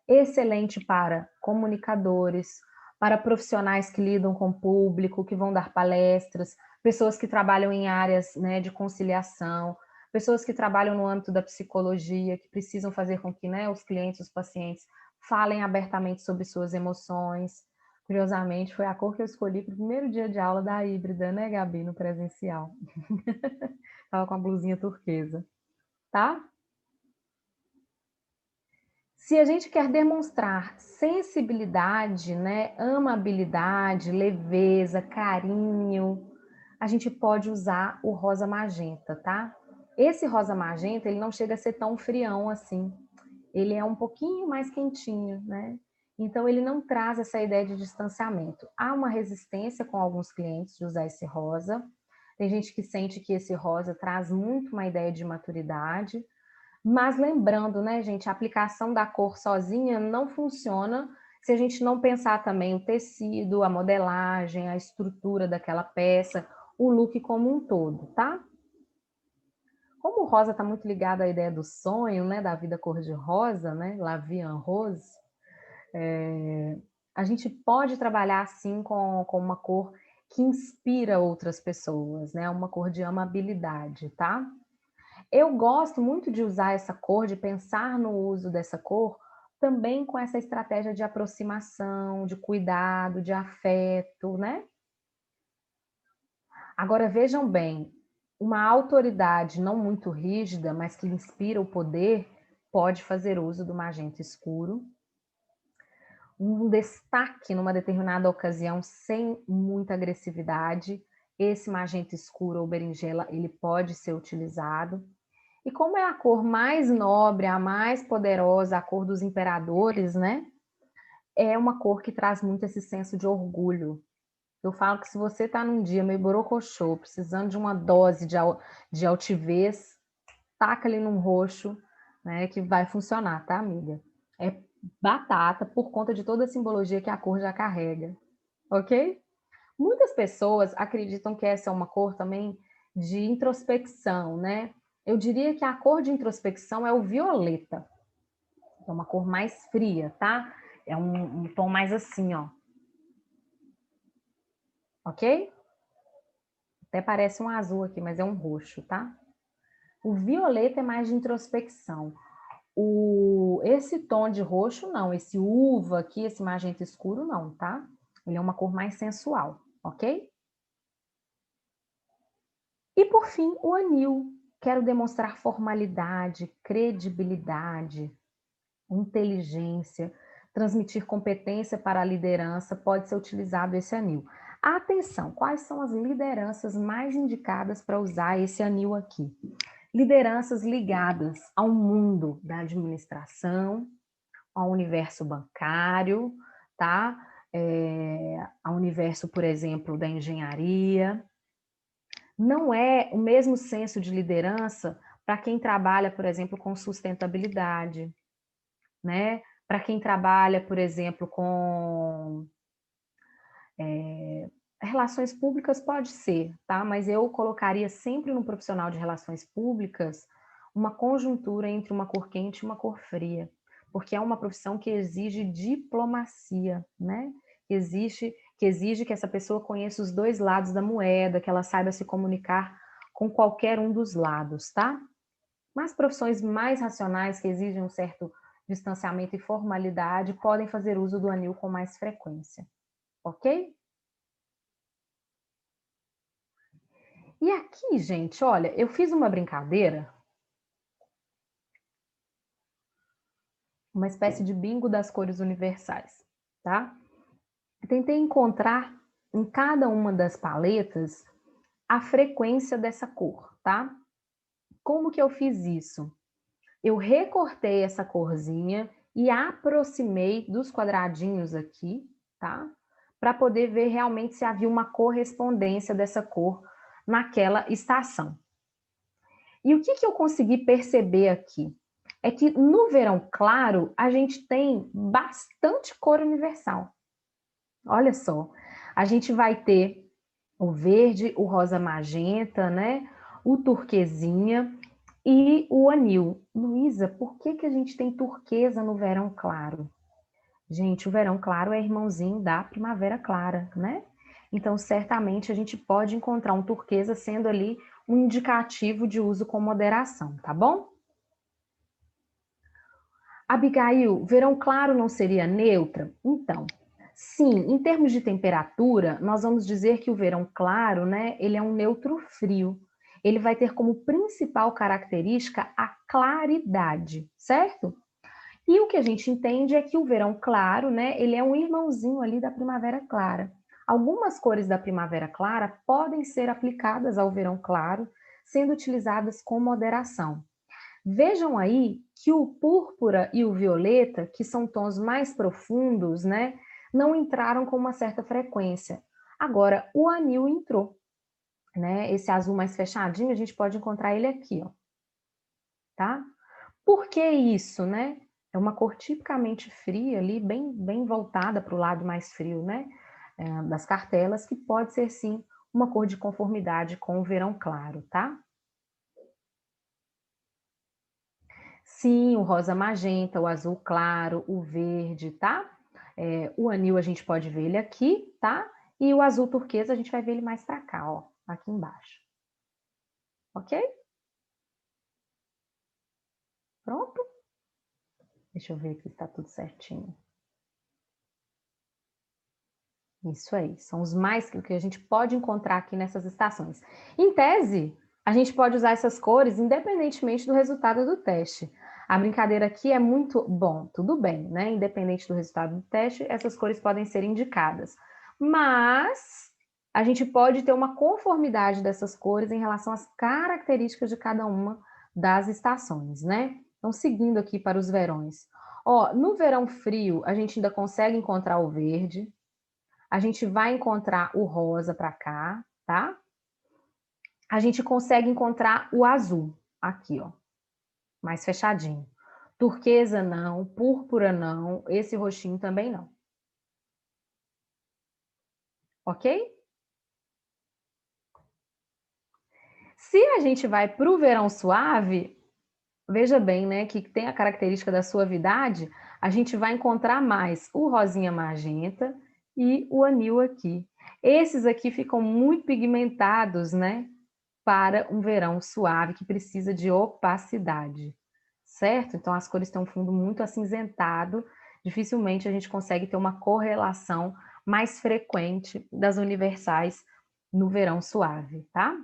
excelente para comunicadores, para profissionais que lidam com o público, que vão dar palestras, pessoas que trabalham em áreas, né, de conciliação, pessoas que trabalham no âmbito da psicologia, que precisam fazer com que, né, os clientes, os pacientes falem abertamente sobre suas emoções. Curiosamente, foi a cor que eu escolhi para o primeiro dia de aula da híbrida, né, Gabi, no presencial. Estava com a blusinha turquesa, tá? Se a gente quer demonstrar sensibilidade, né, amabilidade, leveza, carinho, a gente pode usar o rosa magenta, tá? Esse rosa magenta, ele não chega a ser tão frião assim. Ele é um pouquinho mais quentinho, né? Então, ele não traz essa ideia de distanciamento. Há uma resistência com alguns clientes de usar esse rosa. Tem gente que sente que esse rosa traz muito uma ideia de maturidade. Mas lembrando, né, gente, a aplicação da cor sozinha não funciona se a gente não pensar também o tecido, a modelagem, a estrutura daquela peça, o look como um todo, tá? Como o rosa está muito ligado à ideia do sonho, né, da vida cor-de-rosa, né, La Vie en Rose, a gente pode trabalhar assim com uma cor que inspira outras pessoas, né, uma cor de amabilidade, tá? Eu gosto muito de usar essa cor, de pensar no uso dessa cor, também com essa estratégia de aproximação, de cuidado, de afeto, né? Agora vejam bem, uma autoridade não muito rígida, mas que inspira o poder, pode fazer uso do magenta escuro. Um destaque numa determinada ocasião sem muita agressividade, esse magenta escuro ou berinjela, ele pode ser utilizado. E como é a cor mais nobre, a mais poderosa, a cor dos imperadores, né? É uma cor que traz muito esse senso de orgulho. Eu falo que se você está num dia meio borocochô, precisando de uma dose de altivez, taca ali num roxo, né? Que vai funcionar, tá, amiga? É batata por conta de toda a simbologia que a cor já carrega, ok? Muitas pessoas acreditam que essa é uma cor também de introspecção, né? Eu diria que a cor de introspecção é o violeta. É uma cor mais fria, tá? É um tom mais assim, ó. Ok? Até parece um azul aqui, mas é um roxo, tá? O violeta é mais de introspecção. Esse tom de roxo, não. Esse uva aqui, esse magenta escuro, não, tá? Ele é uma cor mais sensual, ok? E por fim, o anil. Quero demonstrar formalidade, credibilidade, inteligência, transmitir competência para a liderança, pode ser utilizado esse anil. Atenção, quais são as lideranças mais indicadas para usar esse anil aqui? Lideranças ligadas ao mundo da administração, ao universo bancário, tá? Ao universo, por exemplo, da engenharia. Não é o mesmo senso de liderança para quem trabalha, por exemplo, com sustentabilidade, né? Para quem trabalha, por exemplo, com relações públicas, pode ser, tá? Mas eu colocaria sempre no profissional de relações públicas uma conjuntura entre uma cor quente e uma cor fria. porque é uma profissão que exige diplomacia, né? Que exige que essa pessoa conheça os dois lados da moeda, que ela saiba se comunicar com qualquer um dos lados, tá? Mas profissões mais racionais, que exigem um certo distanciamento e formalidade, podem fazer uso do anil com mais frequência, ok? E aqui, gente, olha, eu fiz uma brincadeira, uma espécie de bingo das cores universais, tá? Tentei encontrar em cada uma das paletas a frequência dessa cor, tá? Como que eu fiz isso? Eu recortei essa corzinha e aproximei dos quadradinhos aqui, tá? Para poder ver realmente se havia uma correspondência dessa cor naquela estação. E o que eu consegui perceber aqui? É que no verão claro, a gente tem bastante cor universal. Olha só, a gente vai ter o verde, o rosa magenta, né? O turquesinha e o anil. Luísa, por que a gente tem turquesa no verão claro? Gente, o verão claro é irmãozinho da primavera clara, né? Então, certamente a gente pode encontrar um turquesa sendo ali um indicativo de uso com moderação, tá bom? Abigail, verão claro não seria neutra? Então, sim, em termos de temperatura, nós vamos dizer que o verão claro, né, ele é um neutro frio. Ele vai ter como principal característica a claridade, certo? E o que a gente entende é que o verão claro, né, ele é um irmãozinho ali da primavera clara. Algumas cores da primavera clara podem ser aplicadas ao verão claro, sendo utilizadas com moderação. Vejam aí que o púrpura e o violeta, que são tons mais profundos, né, não entraram com uma certa frequência. Agora, o anil entrou, né? Esse azul mais fechadinho, a gente pode encontrar ele aqui, ó. Tá? Por que isso, né? É uma cor tipicamente fria ali, bem voltada para o lado mais frio, né? Das cartelas, que pode ser sim uma cor de conformidade com o verão claro, tá? Sim, o rosa magenta, o azul claro, o verde, tá? O anil a gente pode ver ele aqui, tá? E o azul turquesa a gente vai ver ele mais para cá, ó, aqui embaixo. Ok? Pronto? Deixa eu ver aqui se tá tudo certinho. Isso aí, são os mais que a gente pode encontrar aqui nessas estações. Em tese, a gente pode usar essas cores independentemente do resultado do teste. A brincadeira aqui é muito bom, tudo bem, né? Independente do resultado do teste, essas cores podem ser indicadas. Mas a gente pode ter uma conformidade dessas cores em relação às características de cada uma das estações, né? Então, seguindo aqui para os verões. Ó, no verão frio, a gente ainda consegue encontrar o verde, a gente vai encontrar o rosa para cá, tá? A gente consegue encontrar o azul aqui, ó, mais fechadinho. Turquesa não, púrpura não, esse roxinho também não. Ok? Se a gente vai para o verão suave, veja bem, né, que tem a característica da suavidade, a gente vai encontrar mais o rosinha magenta e o anil aqui. Esses aqui ficam muito pigmentados, né, para um verão suave que precisa de opacidade, certo? Então as cores têm um fundo muito acinzentado, dificilmente a gente consegue ter uma correlação mais frequente das universais no verão suave, tá?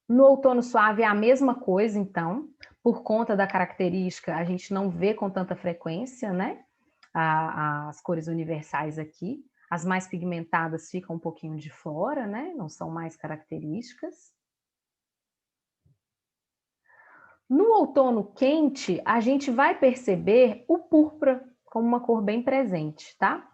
No outono suave é a mesma coisa, então, por conta da característica, a gente não vê com tanta frequência, né? As cores universais aqui. As mais pigmentadas ficam um pouquinho de fora, né? Não são mais características. No outono quente, a gente vai perceber o púrpura como uma cor bem presente, tá?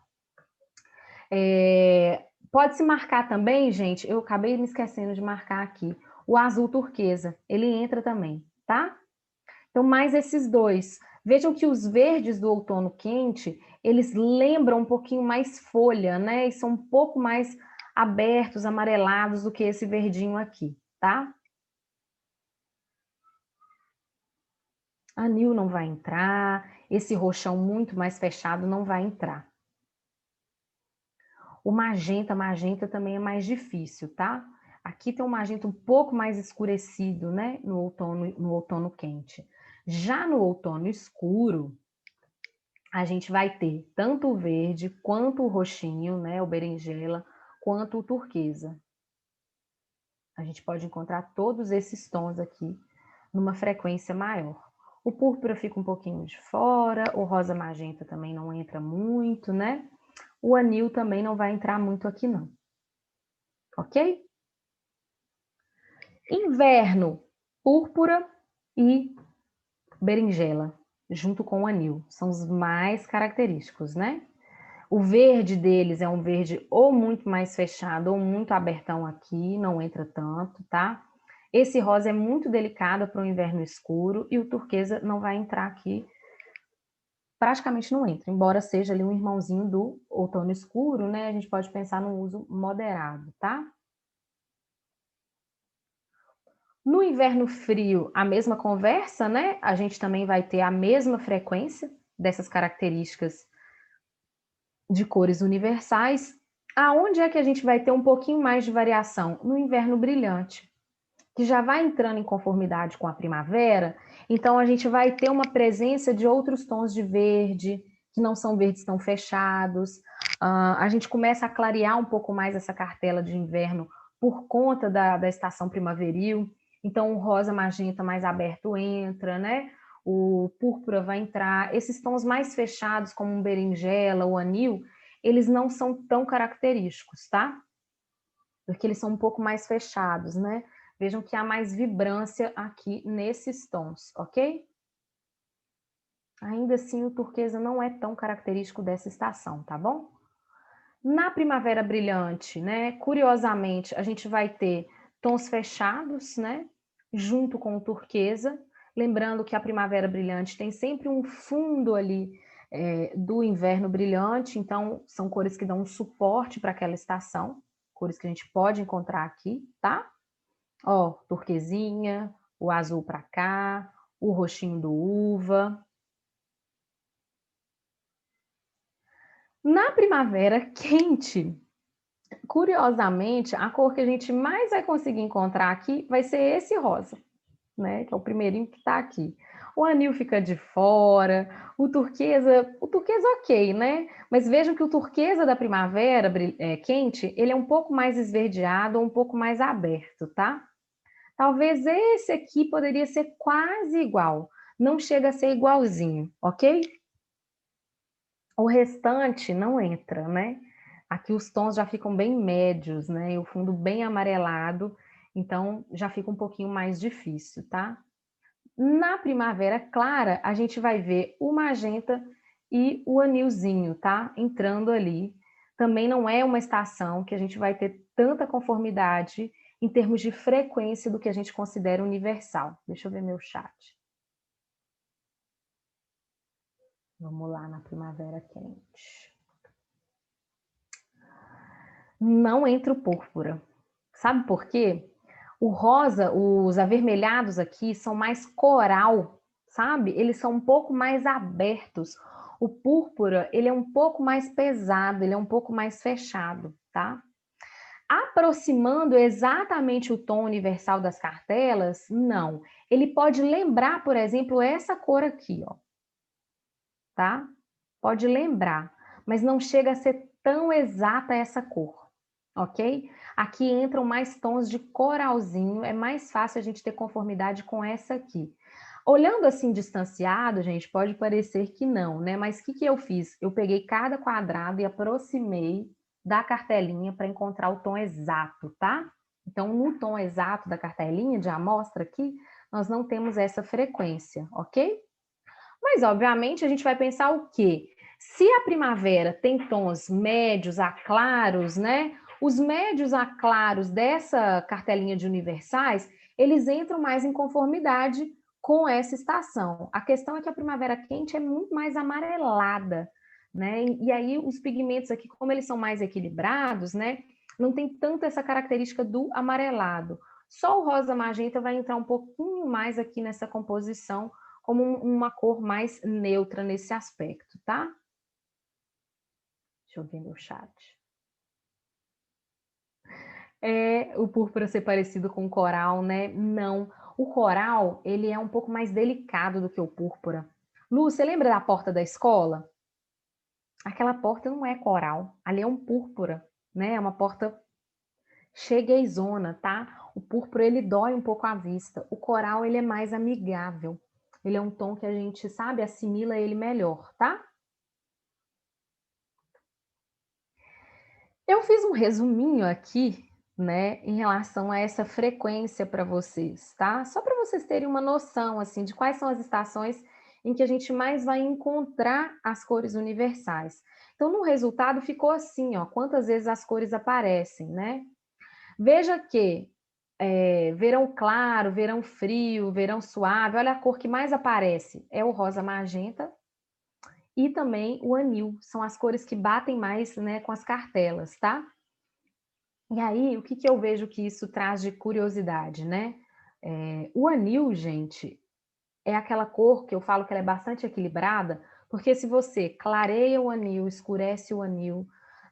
Pode-se marcar também, gente, eu acabei me esquecendo de marcar aqui, o azul turquesa, ele entra também, tá? Então, mais esses dois. Vejam que os verdes do outono quente, eles lembram um pouquinho mais folha, né? E são um pouco mais abertos, amarelados do que esse verdinho aqui, tá? Anil não vai entrar, esse roxão muito mais fechado não vai entrar. O magenta também é mais difícil, tá? Aqui tem um magenta um pouco mais escurecido, né? No outono quente. Já no outono escuro, a gente vai ter tanto o verde quanto o roxinho, né? O berinjela, quanto o turquesa. A gente pode encontrar todos esses tons aqui numa frequência maior. O púrpura fica um pouquinho de fora, o rosa magenta também não entra muito, né? O anil também não vai entrar muito aqui não. Ok? Inverno, púrpura e berinjela, junto com o anil. São os mais característicos, né? O verde deles é um verde ou muito mais fechado ou muito abertão aqui, não entra tanto, tá? Esse rosa é muito delicado para o inverno escuro e o turquesa não vai entrar aqui, praticamente não entra, embora seja ali um irmãozinho do outono escuro, né? A gente pode pensar no uso moderado, tá? No inverno frio, a mesma conversa, né? A gente também vai ter a mesma frequência dessas características de cores universais. Aonde é que a gente vai ter um pouquinho mais de variação? No inverno brilhante, que já vai entrando em conformidade com a primavera, então a gente vai ter uma presença de outros tons de verde, que não são verdes tão fechados. A gente começa a clarear um pouco mais essa cartela de inverno por conta da estação primaveril. Então, o rosa magenta mais aberto entra, né? O púrpura vai entrar. Esses tons mais fechados, como um berinjela ou anil, eles não são tão característicos, tá? Porque eles são um pouco mais fechados, né? Vejam que há mais vibrância aqui nesses tons, ok? Ainda assim, o turquesa não é tão característico dessa estação, tá bom? Na primavera brilhante, né? Curiosamente, a gente vai ter tons fechados, né? Junto com o turquesa. Lembrando que a primavera brilhante tem sempre um fundo ali do inverno brilhante, então são cores que dão um suporte para aquela estação, cores que a gente pode encontrar aqui, tá? Ó, turquesinha, o azul para cá, o roxinho do uva. Na primavera quente, curiosamente, a cor que a gente mais vai conseguir encontrar aqui vai ser esse rosa, né? Que é o primeirinho que está aqui. O anil fica de fora, o turquesa ok, né? Mas vejam que o turquesa da primavera quente, ele é um pouco mais esverdeado, um pouco mais aberto, tá? Talvez esse aqui poderia ser quase igual, não chega a ser igualzinho, ok? O restante não entra, né? Aqui os tons já ficam bem médios, né? E o fundo bem amarelado, então já fica um pouquinho mais difícil, tá? Na primavera clara, a gente vai ver o magenta e o anilzinho, tá? Entrando ali. Também não é uma estação que a gente vai ter tanta conformidade em termos de frequência do que a gente considera universal. Deixa eu ver meu chat. Vamos lá na primavera quente. Não entra o púrpura. Sabe por quê? O rosa, os avermelhados aqui são mais coral, sabe? Eles são um pouco mais abertos. O púrpura, ele é um pouco mais pesado, ele é um pouco mais fechado, tá? Aproximando exatamente o tom universal das cartelas, não. Ele pode lembrar, por exemplo, essa cor aqui, ó, tá? Pode lembrar, mas não chega a ser tão exata essa cor, ok? Aqui entram mais tons de coralzinho, é mais fácil a gente ter conformidade com essa aqui. Olhando assim distanciado, gente, pode parecer que não, né? Mas o que eu fiz? Eu peguei cada quadrado e aproximei da cartelinha para encontrar o tom exato, tá? Então, no tom exato da cartelinha de amostra aqui, nós não temos essa frequência, ok? Mas, obviamente, a gente vai pensar o quê? Se a primavera tem tons médios a claros, né? Os médios a claros dessa cartelinha de universais, eles entram mais em conformidade com essa estação. A questão é que a primavera quente é muito mais amarelada, né? E aí os pigmentos aqui, como eles são mais equilibrados, né? Não tem tanto essa característica do amarelado. Só o rosa magenta vai entrar um pouquinho mais aqui nessa composição como uma cor mais neutra nesse aspecto, tá? Deixa eu ver meu chat. O púrpura ser parecido com o coral, né? Não. O coral, ele é um pouco mais delicado do que o púrpura. Lu, você lembra da porta da escola? Aquela porta não é coral, ali é um púrpura, né? É uma porta chegueizona, tá? O púrpura, ele dói um pouco à vista. O coral, ele é mais amigável. Ele é um tom que a gente, sabe, assimila ele melhor, tá? Eu fiz um resuminho aqui, né, em relação a essa frequência para vocês, tá? Só para vocês terem uma noção, assim, de quais são as estações em que a gente mais vai encontrar as cores universais. Então, no resultado ficou assim, ó, quantas vezes as cores aparecem, né? Veja que verão claro, verão frio, verão suave, olha a cor que mais aparece, é o rosa magenta e também o anil, são as cores que batem mais, né, com as cartelas, tá? E aí, o que eu vejo que isso traz de curiosidade, né? O anil, gente, é aquela cor que eu falo que ela é bastante equilibrada, porque se você clareia o anil, escurece o anil,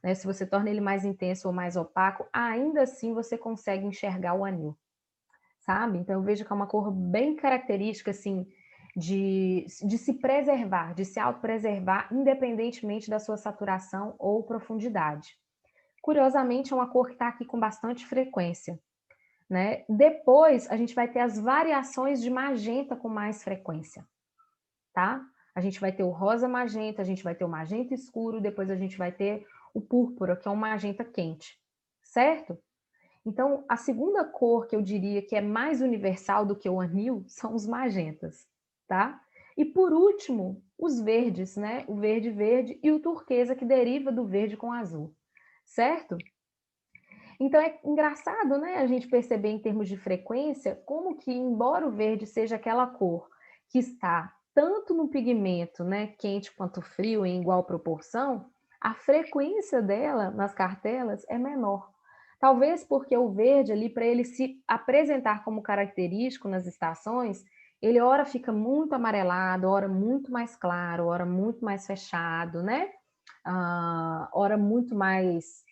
né, se você torna ele mais intenso ou mais opaco, ainda assim você consegue enxergar o anil, sabe? Então eu vejo que é uma cor bem característica, assim, de se preservar, de se autopreservar, independentemente da sua saturação ou profundidade. Curiosamente, é uma cor que está aqui com bastante frequência, né? Depois, a gente vai ter as variações de magenta com mais frequência, tá? A gente vai ter o rosa magenta, a gente vai ter o magenta escuro, depois a gente vai ter o púrpura, que é um magenta quente, certo? Então, a segunda cor que eu diria que é mais universal do que o anil são os magentas, tá? E por último, os verdes, né? O verde verde e o turquesa que deriva do verde com azul, certo? Então é engraçado, né, a gente perceber em termos de frequência como que, embora o verde seja aquela cor que está tanto no pigmento, né, quente quanto frio em igual proporção, a frequência dela nas cartelas é menor. Talvez porque o verde ali, para ele se apresentar como característico nas estações, ele ora fica muito amarelado, ora muito mais claro, ora muito mais fechado, né? Ora muito mais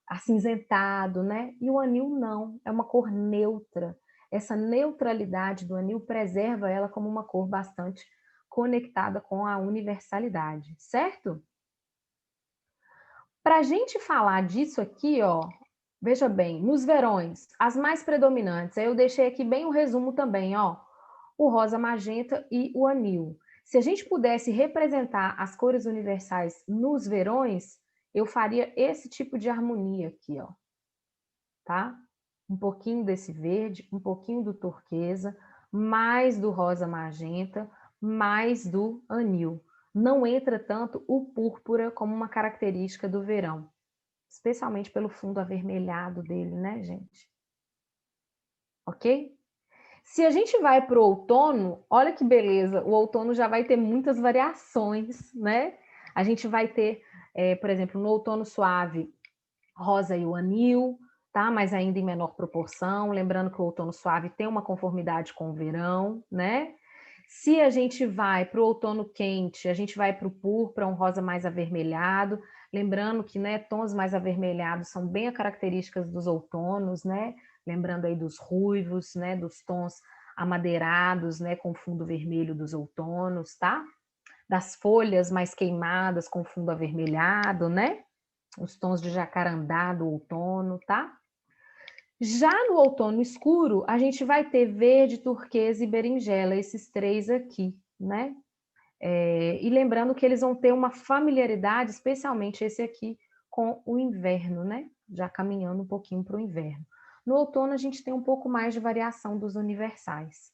acinzentado, né? E o anil não, é uma cor neutra. Essa neutralidade do anil preserva ela como uma cor bastante conectada com a universalidade, certo? Para a gente falar disso aqui, ó, veja bem, nos verões, as mais predominantes, aí eu deixei aqui bem o resumo também, ó, o rosa magenta e o anil. Se a gente pudesse representar as cores universais nos verões, eu faria esse tipo de harmonia aqui, ó, tá? Um pouquinho desse verde, um pouquinho do turquesa, mais do rosa magenta, mais do anil. Não entra tanto o púrpura como uma característica do verão, especialmente pelo fundo avermelhado dele, né, gente? Ok? Se a gente vai para o outono, olha que beleza, o outono já vai ter muitas variações, né? A gente vai ter, por exemplo, no outono suave, rosa e o anil, tá? Mas ainda em menor proporção. Lembrando que o outono suave tem uma conformidade com o verão, né? Se a gente vai para o outono quente, a gente vai para o púrpura, um rosa mais avermelhado. Lembrando que, né, tons mais avermelhados são bem características dos outonos, né? Lembrando aí dos ruivos, né? Dos tons amadeirados, né? Com fundo vermelho dos outonos, tá? Das folhas mais queimadas com fundo avermelhado, né? Os tons de jacarandá do outono, tá? Já no outono escuro, a gente vai ter verde, turquesa e berinjela, esses três aqui, né? E lembrando que eles vão ter uma familiaridade, especialmente esse aqui, com o inverno, né? Já caminhando um pouquinho para o inverno. No outono, a gente tem um pouco mais de variação dos universais.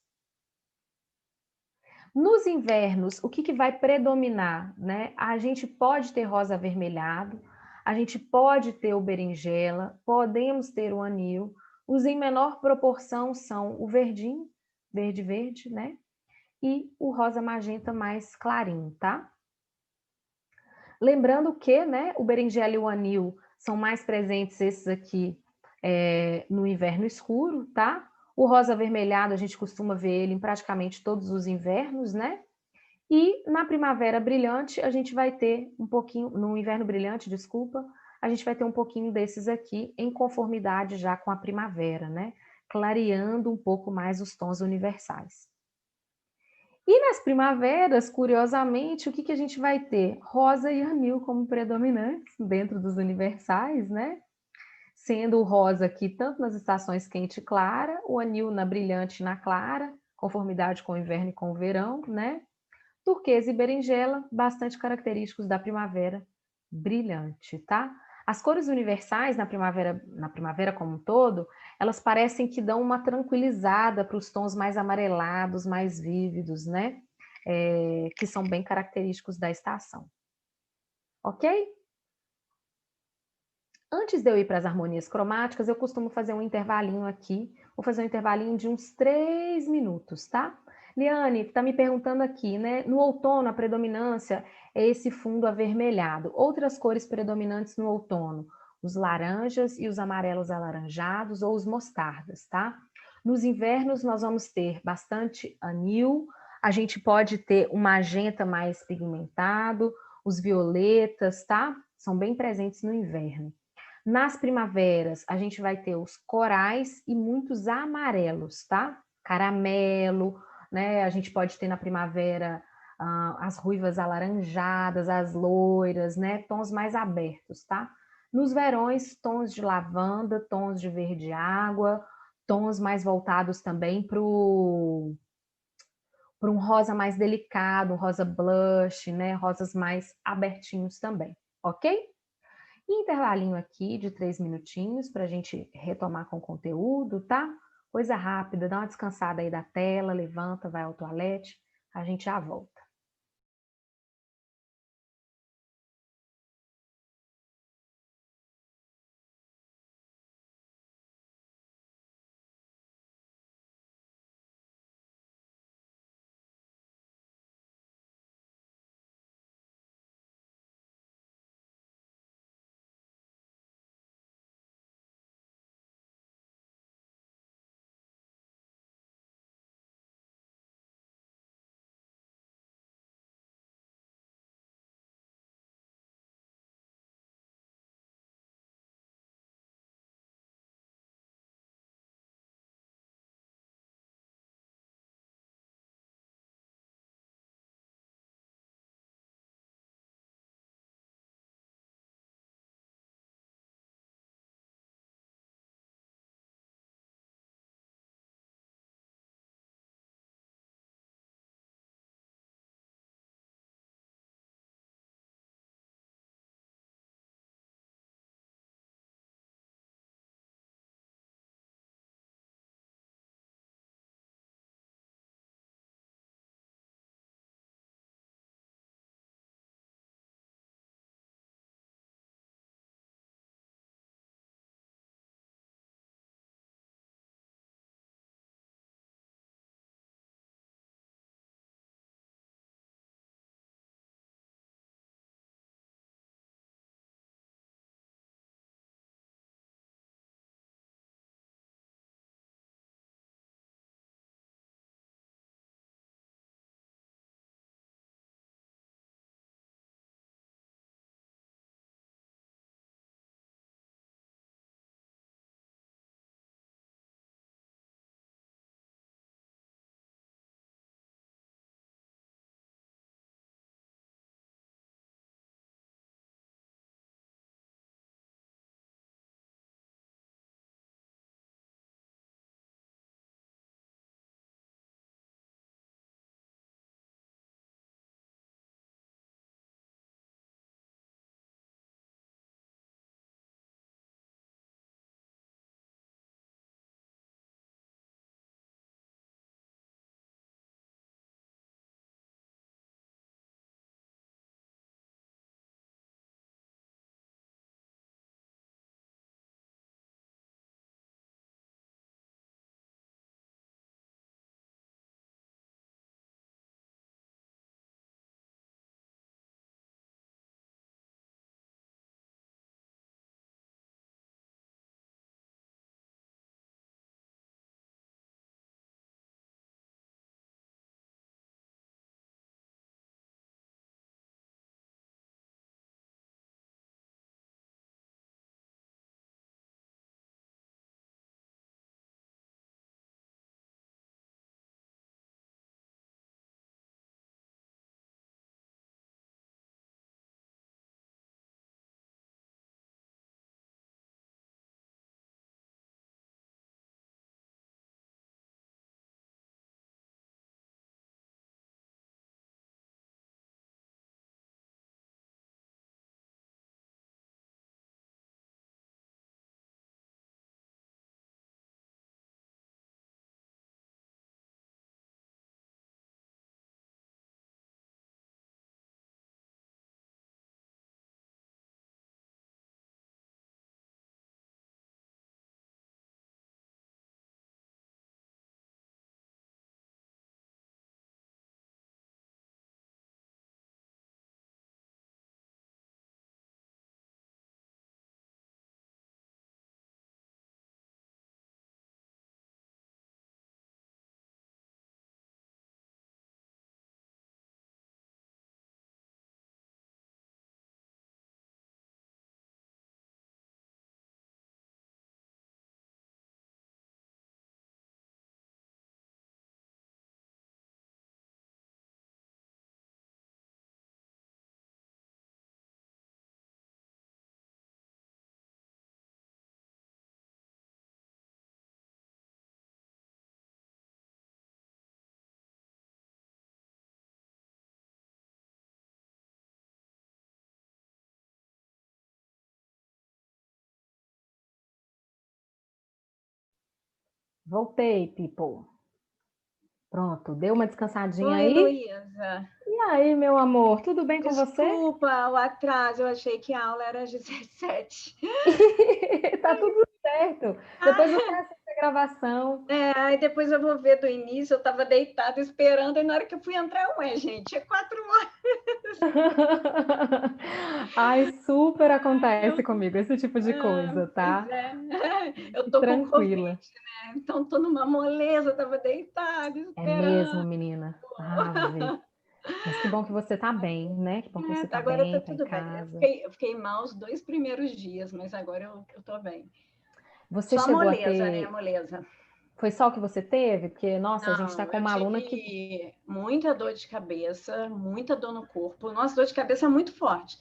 Nos invernos, o que vai predominar, né? A gente pode ter rosa avermelhado, a gente pode ter o berinjela, podemos ter o anil. Os em menor proporção são o verdinho, verde verde, né? E o rosa magenta mais clarinho, tá? Lembrando que, né, o berinjela e o anil são mais presentes esses aqui no inverno escuro, tá? O rosa avermelhado, a gente costuma ver ele em praticamente todos os invernos, né? E na primavera brilhante, a gente vai ter um pouquinho, no inverno brilhante, desculpa, a gente vai ter um pouquinho desses aqui em conformidade já com a primavera, né? Clareando um pouco mais os tons universais. E nas primaveras, curiosamente, o que a gente vai ter? Rosa e anil como predominantes dentro dos universais, né? Sendo o rosa aqui tanto nas estações quente e clara, o anil na brilhante e na clara, conformidade com o inverno e com o verão, né? Turquesa e berinjela, bastante característicos da primavera brilhante, tá? As cores universais na primavera como um todo, elas parecem que dão uma tranquilizada para os tons mais amarelados, mais vívidos, né? Que são bem característicos da estação. Ok? Antes de eu ir para as harmonias cromáticas, eu costumo fazer um intervalinho aqui. Vou fazer um intervalinho de uns 3 minutos, tá? Liane, está me perguntando aqui, né? No outono, a predominância é esse fundo avermelhado. Outras cores predominantes no outono, os laranjas e os amarelos alaranjados ou os mostardas, tá? Nos invernos, nós vamos ter bastante anil, a gente pode ter um magenta mais pigmentado, os violetas, tá? São bem presentes no inverno. Nas primaveras, a gente vai ter os corais e muitos amarelos, tá? Caramelo, né? A gente pode ter na primavera as ruivas alaranjadas, as loiras, né? Tons mais abertos, tá? Nos verões, tons de lavanda, tons de verde água, tons mais voltados também para um rosa mais delicado, um rosa blush, né? Rosas mais abertinhos também, ok? Intervalinho aqui de 3 minutinhos para a gente retomar com o conteúdo, tá? Coisa rápida, dá uma descansada aí da tela, levanta, vai ao toalete, a gente já volta. Voltei, people. Pronto, deu uma descansadinha Oi, aí? Luísa. E aí, meu amor, tudo bem com você? Desculpa o atraso, eu achei que a aula era às 17. Tá tudo certo. Depois você assiste a gravação. Aí depois eu vou ver do início, eu estava deitada esperando, e na hora que eu fui entrar, gente, é 4 horas. Ai, super acontece comigo esse tipo de coisa, Pois tá? é, eu tô com Covid, Tranquila. né? Então tô numa moleza, estava deitada É mesmo, esperando. menina. Ave. Mas que bom que você tá bem, né? Que bom que você tá Agora tá bem, tá em tudo bem. casa. Eu fiquei mal os 2 primeiros dias, mas agora eu tô bem. Você Só chegou a moleza, né? ter. Moleza. Foi só o que você teve? Porque, nossa, a gente tá Não, com eu uma aluna que. tive muita dor de cabeça, muita dor no corpo. Nossa, dor de cabeça é muito forte.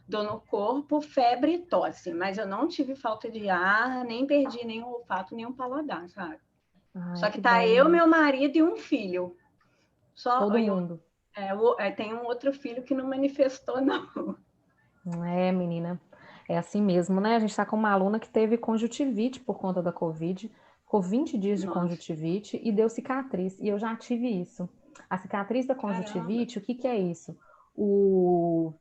Dor no corpo, febre e tosse. Mas eu não tive falta de ar, nem perdi nenhum olfato, nem um paladar, sabe? Ai, Só que que tá bom, eu, menina. meu marido e um filho. Só Todo eu, mundo. tem um outro filho que não manifestou, não. É, menina. É assim mesmo, né? A gente tá com uma aluna que teve conjuntivite por conta da Covid. Ficou 20 dias de Nossa, conjuntivite e deu cicatriz. E eu já tive isso. A cicatriz da caramba. conjuntivite, o que que é isso? O,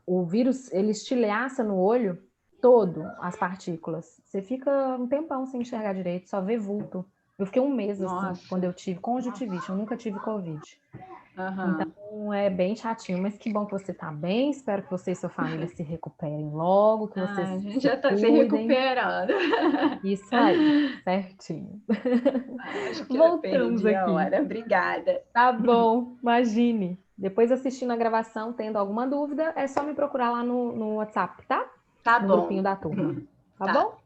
o vírus, ele estilhaça no olho todo as partículas. Você fica um tempão sem enxergar direito, só vê vulto. Eu fiquei um mês assim, quando Nossa. eu tive conjuntivite. Eu nunca tive Covid. Então, Aham. é bem chatinho, mas que bom que você está bem. Espero que você e sua família se recuperem logo, que vocês A gente se já está se cuidem. recuperando. Isso aí, certinho. Acho que eu Voltamos perdi a aqui. hora. Obrigada. Tá bom, imagine. Depois assistindo a gravação, tendo alguma dúvida, é só me procurar lá no WhatsApp, tá? Tá No grupinho bom. da turma. Tá Tá, bom?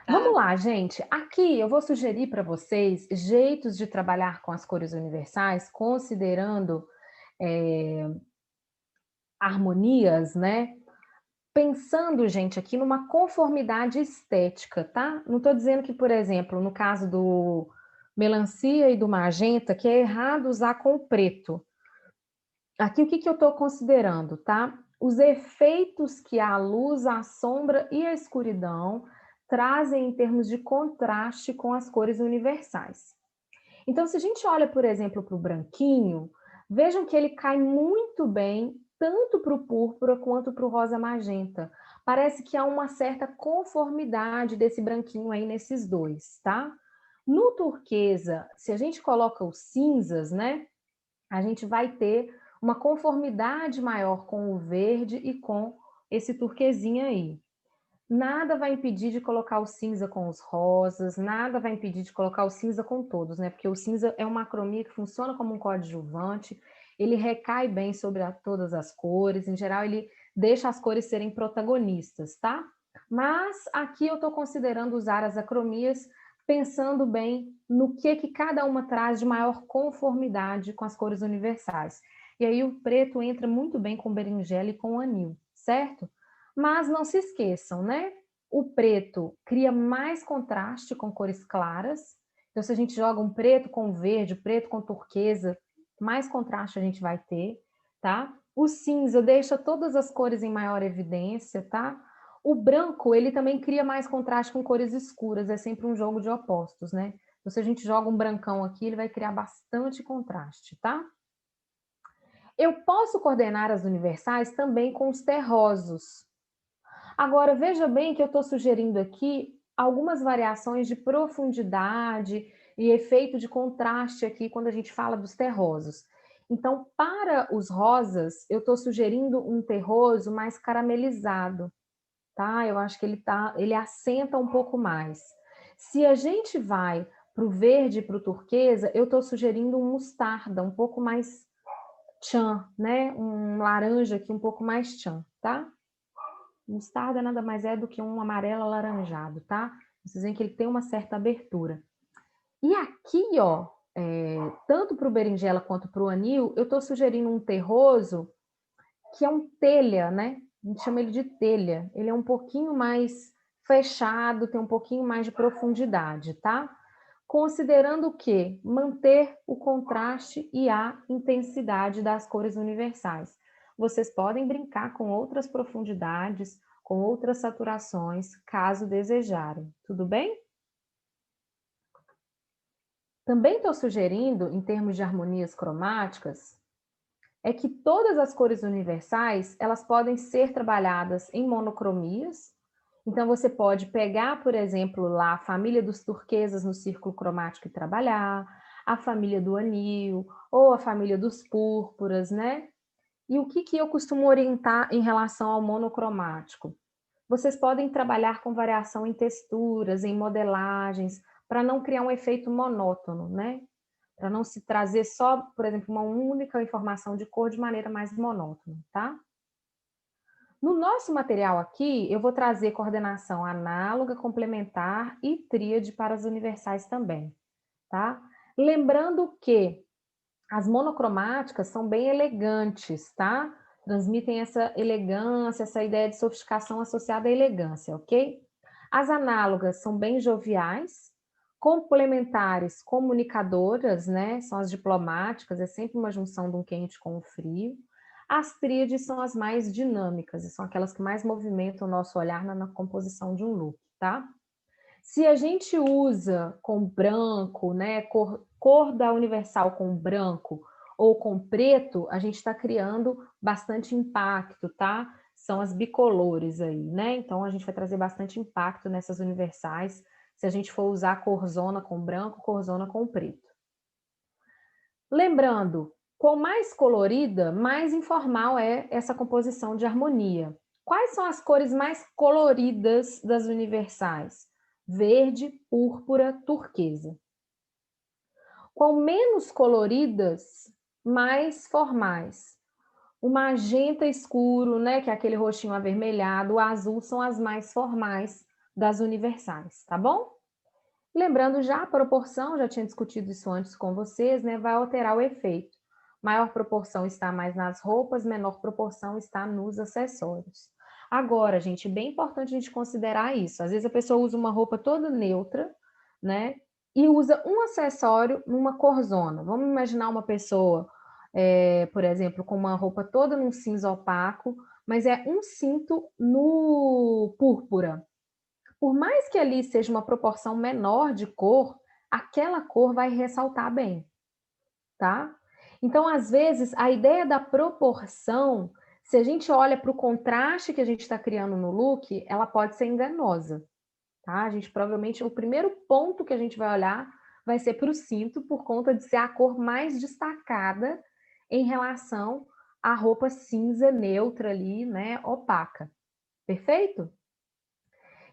Vamos tá. lá, gente. Aqui eu vou sugerir para vocês jeitos de trabalhar com as cores universais, considerando harmonias, né? Pensando, gente, aqui numa conformidade estética, tá? Não estou dizendo que, por exemplo, no caso do melancia e do magenta, que é errado usar com o preto. Aqui o que eu estou considerando, tá? Os efeitos que a luz, a sombra e a escuridão trazem em termos de contraste com as cores universais. Então, se a gente olha, por exemplo, para o branquinho, vejam que ele cai muito bem tanto para o púrpura quanto para o rosa magenta. Parece que há uma certa conformidade desse branquinho aí nesses dois, tá? No turquesa, se a gente coloca os cinzas, né, a gente vai ter uma conformidade maior com o verde e com esse turquesinho aí. Nada vai impedir de colocar o cinza com os rosas, nada vai impedir de colocar o cinza com todos, né? Porque o cinza é uma acromia que funciona como um coadjuvante, ele recai bem sobre todas as cores, em geral ele deixa as cores serem protagonistas, tá? Mas aqui eu estou considerando usar as acromias pensando bem no que cada uma traz de maior conformidade com as cores universais. E aí o preto entra muito bem com berinjela e com anil, certo? Mas não se esqueçam, né? O preto cria mais contraste com cores claras. Então, se a gente joga um preto com verde, preto com turquesa, mais contraste a gente vai ter, tá? O cinza deixa todas as cores em maior evidência, tá? O branco, ele também cria mais contraste com cores escuras, é sempre um jogo de opostos, né? Então, se a gente joga um brancão aqui, ele vai criar bastante contraste, tá? Eu posso coordenar as universais também com os terrosos. Agora, veja bem que eu estou sugerindo aqui algumas variações de profundidade e efeito de contraste aqui quando a gente fala dos terrosos. Então, para os rosas, eu estou sugerindo um terroso mais caramelizado, tá? Eu acho que ele assenta um pouco mais. Se a gente vai para o verde e para o turquesa, eu estou sugerindo um mostarda, um pouco mais tchan, né? Um laranja aqui um pouco mais tchan, tá? Mostarda nada mais é do que um amarelo alaranjado, tá? Vocês veem que ele tem uma certa abertura. E aqui, ó, tanto para o berinjela quanto para o anil, eu estou sugerindo um terroso que é um telha, né? A gente chama ele de telha. Ele é um pouquinho mais fechado, tem um pouquinho mais de profundidade, tá? Considerando o quê? Manter o contraste e a intensidade das cores universais. Vocês podem brincar com outras profundidades, com outras saturações, caso desejarem. Tudo bem? Também estou sugerindo, em termos de harmonias cromáticas, é que todas as cores universais, elas podem ser trabalhadas em monocromias. Então, você pode pegar, por exemplo, lá a família dos turquesas no círculo cromático e trabalhar, a família do anil, ou a família dos púrpuras, né? E o que eu costumo orientar em relação ao monocromático? Vocês podem trabalhar com variação em texturas, em modelagens, para não criar um efeito monótono, né? Para não se trazer só, por exemplo, uma única informação de cor de maneira mais monótona, tá? No nosso material aqui, eu vou trazer coordenação análoga, complementar e tríade para as universais também, tá? Lembrando que as monocromáticas são bem elegantes, tá? Transmitem essa elegância, essa ideia de sofisticação associada à elegância, ok? As análogas são bem joviais, complementares, comunicadoras, né? São as diplomáticas, é sempre uma junção de um quente com um frio. As tríades são as mais dinâmicas, e são aquelas que mais movimentam o nosso olhar na composição de um look, tá? Se a gente usa com branco, né, cor da universal com branco ou com preto, a gente está criando bastante impacto, tá? São as bicolores aí, né? Então, a gente vai trazer bastante impacto nessas universais, se a gente for usar corzona com branco, corzona com preto. Lembrando, quanto mais colorida, mais informal é essa composição de harmonia. Quais são as cores mais coloridas das universais? Verde, púrpura, turquesa. Quanto menos coloridas, mais formais. O magenta escuro, né, que é aquele roxinho avermelhado, o azul são as mais formais das universais, tá bom? Lembrando já a proporção, já tinha discutido isso antes com vocês, né, vai alterar o efeito. Maior proporção está mais nas roupas, menor proporção está nos acessórios. Agora, gente, bem importante a gente considerar isso. Às vezes a pessoa usa uma roupa toda neutra, né, e usa um acessório numa corzona. Vamos imaginar uma pessoa, por exemplo, com uma roupa toda num cinza opaco, mas é um cinto no púrpura. Por mais que ali seja uma proporção menor de cor, aquela cor vai ressaltar bem, tá? Então, às vezes, a ideia da proporção, se a gente olha para o contraste que a gente está criando no look, ela pode ser enganosa, tá? A gente provavelmente, o primeiro ponto que a gente vai olhar vai ser para o cinto, por conta de ser a cor mais destacada em relação à roupa cinza neutra ali, né, opaca. Perfeito?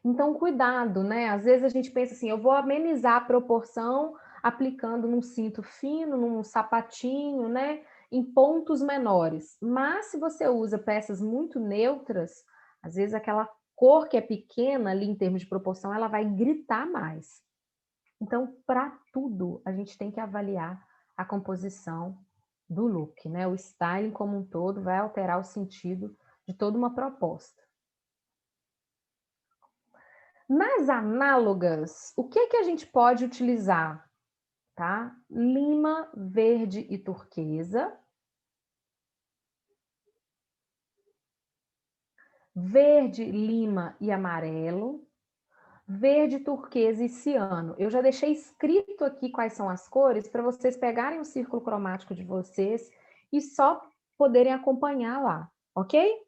Então, cuidado, né? Às vezes a gente pensa assim, eu vou amenizar a proporção aplicando num cinto fino, num sapatinho, né? Em pontos menores. Mas se você usa peças muito neutras, às vezes aquela cor que é pequena ali em termos de proporção, ela vai gritar mais. Então, para tudo, a gente tem que avaliar a composição do look, né? O styling como um todo vai alterar o sentido de toda uma proposta. Nas análogas, o que a gente pode utilizar? Tá? Lima, verde e turquesa. Verde, lima e amarelo. Verde, turquesa e ciano. Eu já deixei escrito aqui quais são as cores para vocês pegarem o círculo cromático de vocês e só poderem acompanhar lá, ok?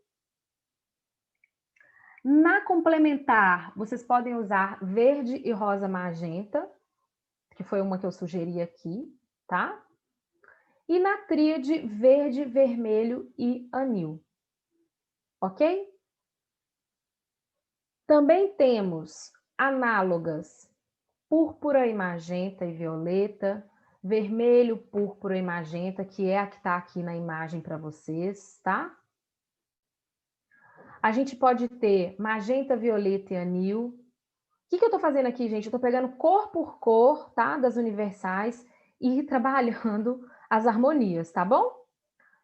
Na complementar, vocês podem usar verde e rosa magenta, que foi uma que eu sugeri aqui, tá? E na tríade verde, vermelho e anil, ok? Também temos análogas púrpura e magenta e violeta, vermelho, púrpura e magenta, que é a que está aqui na imagem para vocês, tá? A gente pode ter magenta, violeta e anil. O que eu estou fazendo aqui, gente? Eu estou pegando cor por cor, tá? Das universais e trabalhando as harmonias, tá bom?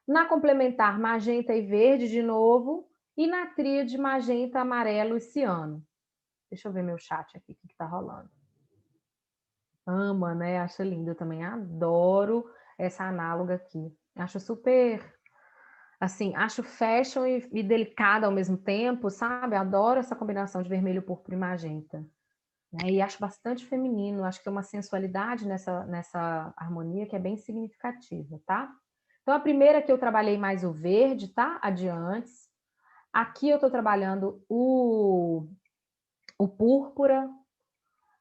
Na complementar, magenta e verde de novo. E na tríade, magenta, amarelo e ciano. Deixa eu ver meu chat aqui, o que está rolando. Ama, né? Acho lindo, eu também adoro essa análoga aqui. Acho super, assim, acho fashion e delicada ao mesmo tempo, sabe? Adoro essa combinação de vermelho, púrpura e magenta. né? E acho bastante feminino, acho que tem uma sensualidade nessa harmonia que é bem significativa, tá? Então, a primeira que eu trabalhei mais o verde, tá? Adiante. Aqui eu tô trabalhando o púrpura.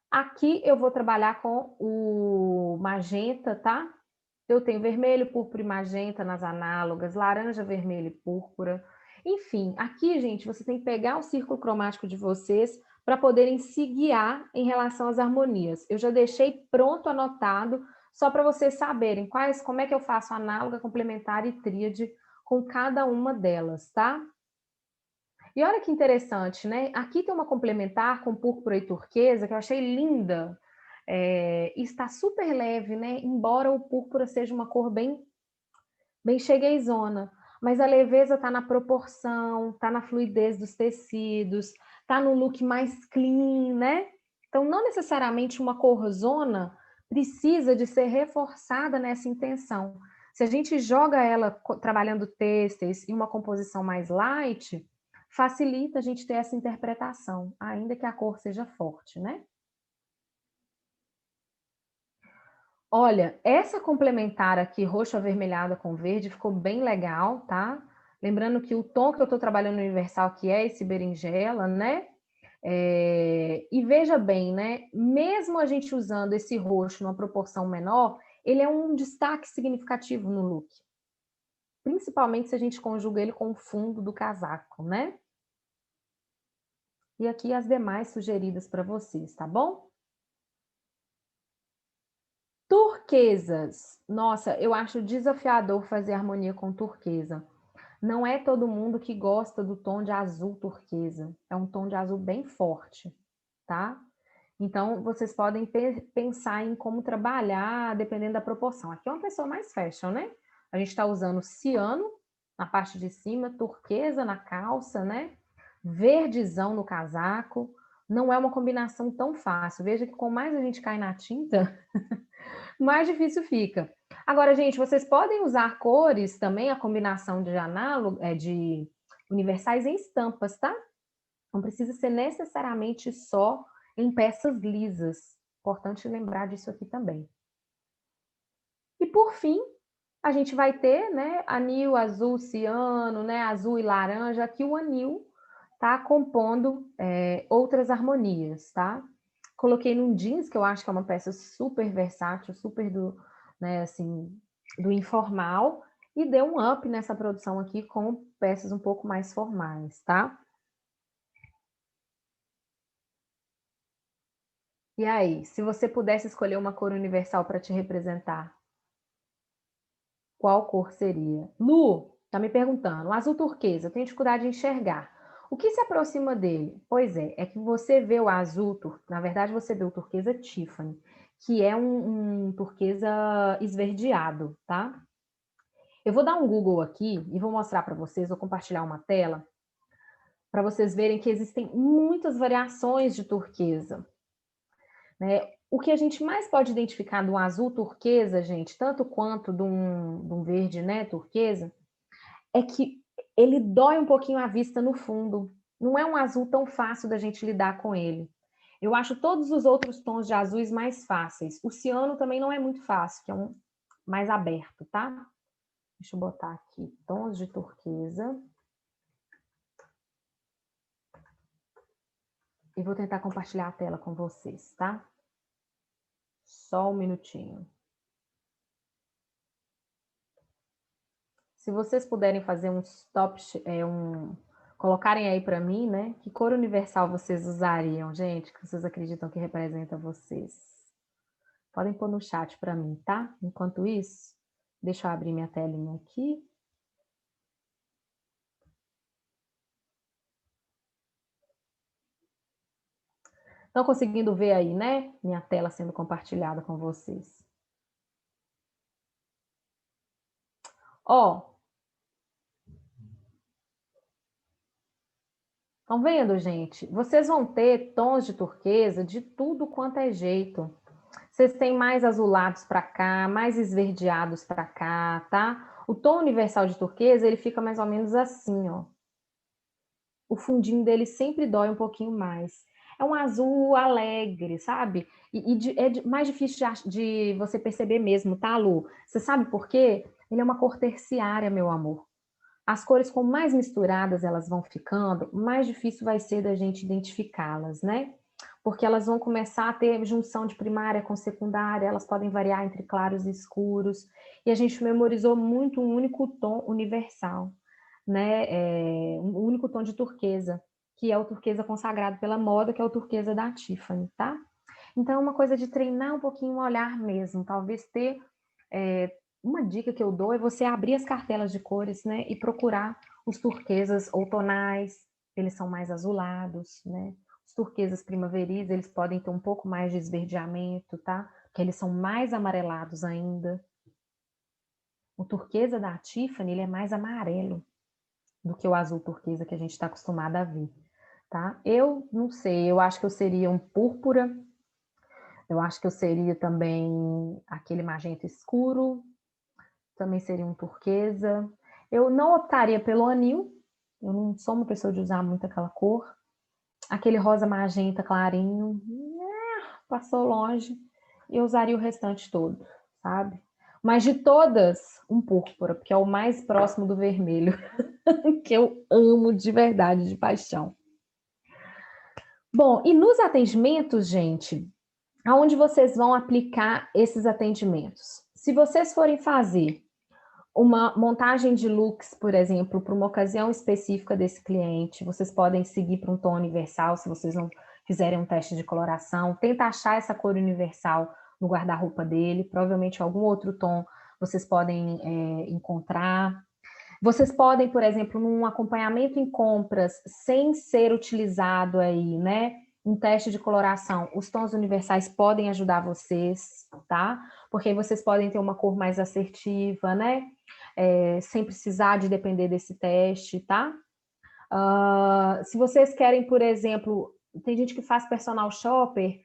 Aqui eu vou trabalhar com o magenta, tá? Eu tenho vermelho, púrpura e magenta nas análogas, laranja, vermelho e púrpura. Enfim, aqui, gente, você tem que pegar o círculo cromático de vocês para poderem se guiar em relação às harmonias. Eu já deixei pronto, anotado, só para vocês saberem como é que eu faço análoga, complementar e tríade com cada uma delas, tá? E olha que interessante, né? Aqui tem uma complementar com púrpura e turquesa que eu achei linda. Está super leve, né? Embora o púrpura seja uma cor bem chegueizona, mas a leveza está na proporção, está na fluidez dos tecidos, está no look mais clean, né? Então, não necessariamente uma corzona precisa de ser reforçada nessa intenção. Se a gente joga ela trabalhando têxteis e uma composição mais light, facilita a gente ter essa interpretação, ainda que a cor seja forte, né? Olha, essa complementar aqui, roxo avermelhada com verde, ficou bem legal, tá? Lembrando que o tom que eu tô trabalhando no universal aqui é esse berinjela, né? E veja bem, né? Mesmo a gente usando esse roxo numa proporção menor, ele é um destaque significativo no look. Principalmente se a gente conjuga ele com o fundo do casaco, né? E aqui as demais sugeridas para vocês, tá bom? Turquesas. Nossa, eu acho desafiador fazer harmonia com turquesa. Não é todo mundo que gosta do tom de azul turquesa. É um tom de azul bem forte, tá? Então, vocês podem pensar em como trabalhar dependendo da proporção. Aqui é uma pessoa mais fashion, né? A gente está usando ciano na parte de cima, turquesa na calça, né? Verdezão no casaco. Não é uma combinação tão fácil. Veja que com mais a gente cai na tinta, mais difícil fica. Agora, gente, vocês podem usar cores também, a combinação de análogo, de universais em estampas, tá? Não precisa ser necessariamente só em peças lisas. Importante lembrar disso aqui também. E por fim, a gente vai ter, né, anil azul ciano, né, azul e laranja. Aqui o anil tá compondo outras harmonias, tá? Coloquei num jeans, que eu acho que é uma peça super versátil, super né, assim, do informal, e deu um up nessa produção aqui com peças um pouco mais formais, tá? E aí, se você pudesse escolher uma cor universal para te representar, qual cor seria? Lu, tá me perguntando, o azul turquesa, eu tenho dificuldade de enxergar. O que se aproxima dele? Pois é que você vê o azul, na verdade você vê o turquesa Tiffany, que é um turquesa esverdeado, tá? Eu vou dar um Google aqui e vou mostrar para vocês, vou compartilhar uma tela, para vocês verem que existem muitas variações de turquesa, né? O que a gente mais pode identificar do azul turquesa, gente, tanto quanto de um verde, né, turquesa, é que ele dói um pouquinho a vista no fundo. Não é um azul tão fácil da gente lidar com ele. Eu acho todos os outros tons de azuis mais fáceis. O ciano também não é muito fácil, que é um mais aberto, tá? Deixa eu botar aqui tons de turquesa. E vou tentar compartilhar a tela com vocês, tá? Só um minutinho. Se vocês puderem fazer um stop, colocarem aí para mim, né? Que cor universal vocês usariam, gente? Que vocês acreditam que representa vocês? Podem pôr no chat para mim, tá? Enquanto isso, deixa eu abrir minha telinha aqui. Estão conseguindo ver aí, né? Minha tela sendo compartilhada com vocês. Ó. Estão vendo, gente? Vocês vão ter tons de turquesa de tudo quanto é jeito. Vocês têm mais azulados para cá, mais esverdeados para cá, tá? O tom universal de turquesa, ele fica mais ou menos assim, ó. O fundinho dele sempre dói um pouquinho mais. É um azul alegre, sabe? Mais difícil de você perceber mesmo, tá, Lu? Você sabe por quê? Ele é uma cor terciária, meu amor. As cores, com mais misturadas elas vão ficando, mais difícil vai ser da gente identificá-las, né? Porque elas vão começar a ter junção de primária com secundária, elas podem variar entre claros e escuros, e a gente memorizou muito um único tom universal, né? Um único tom de turquesa, que é o turquesa consagrado pela moda, que é o turquesa da Tiffany, tá? Então é uma coisa de treinar um pouquinho o olhar mesmo, talvez ter... uma dica que eu dou é você abrir as cartelas de cores, né, e procurar os turquesas outonais, eles são mais azulados, né? Os turquesas primaveris, eles podem ter um pouco mais de esverdeamento, tá? Porque eles são mais amarelados ainda. O turquesa da Tiffany, ele é mais amarelo do que o azul turquesa que a gente está acostumado a ver, tá? Eu não sei, eu acho que eu seria um púrpura, eu acho que eu seria também aquele magenta escuro, também seria um turquesa. Eu não optaria pelo anil, eu não sou uma pessoa de usar muito aquela cor. Aquele rosa magenta clarinho, passou longe. Eu usaria o restante todo, sabe? Mas de todas, um púrpura, porque é o mais próximo do vermelho, que eu amo de verdade, de paixão. Bom, e nos atendimentos, gente, aonde vocês vão aplicar esses atendimentos? Se vocês forem fazer uma montagem de looks, por exemplo, para uma ocasião específica desse cliente, vocês podem seguir para um tom universal, se vocês não fizerem um teste de coloração, tenta achar essa cor universal no guarda-roupa dele, provavelmente algum outro tom vocês podem encontrar. Vocês podem, por exemplo, num acompanhamento em compras, sem ser utilizado aí, né, um teste de coloração, os tons universais podem ajudar vocês, tá? Porque aí vocês podem ter uma cor mais assertiva, né? Sem precisar de depender desse teste, tá? Se vocês querem, por exemplo, tem gente que faz personal shopper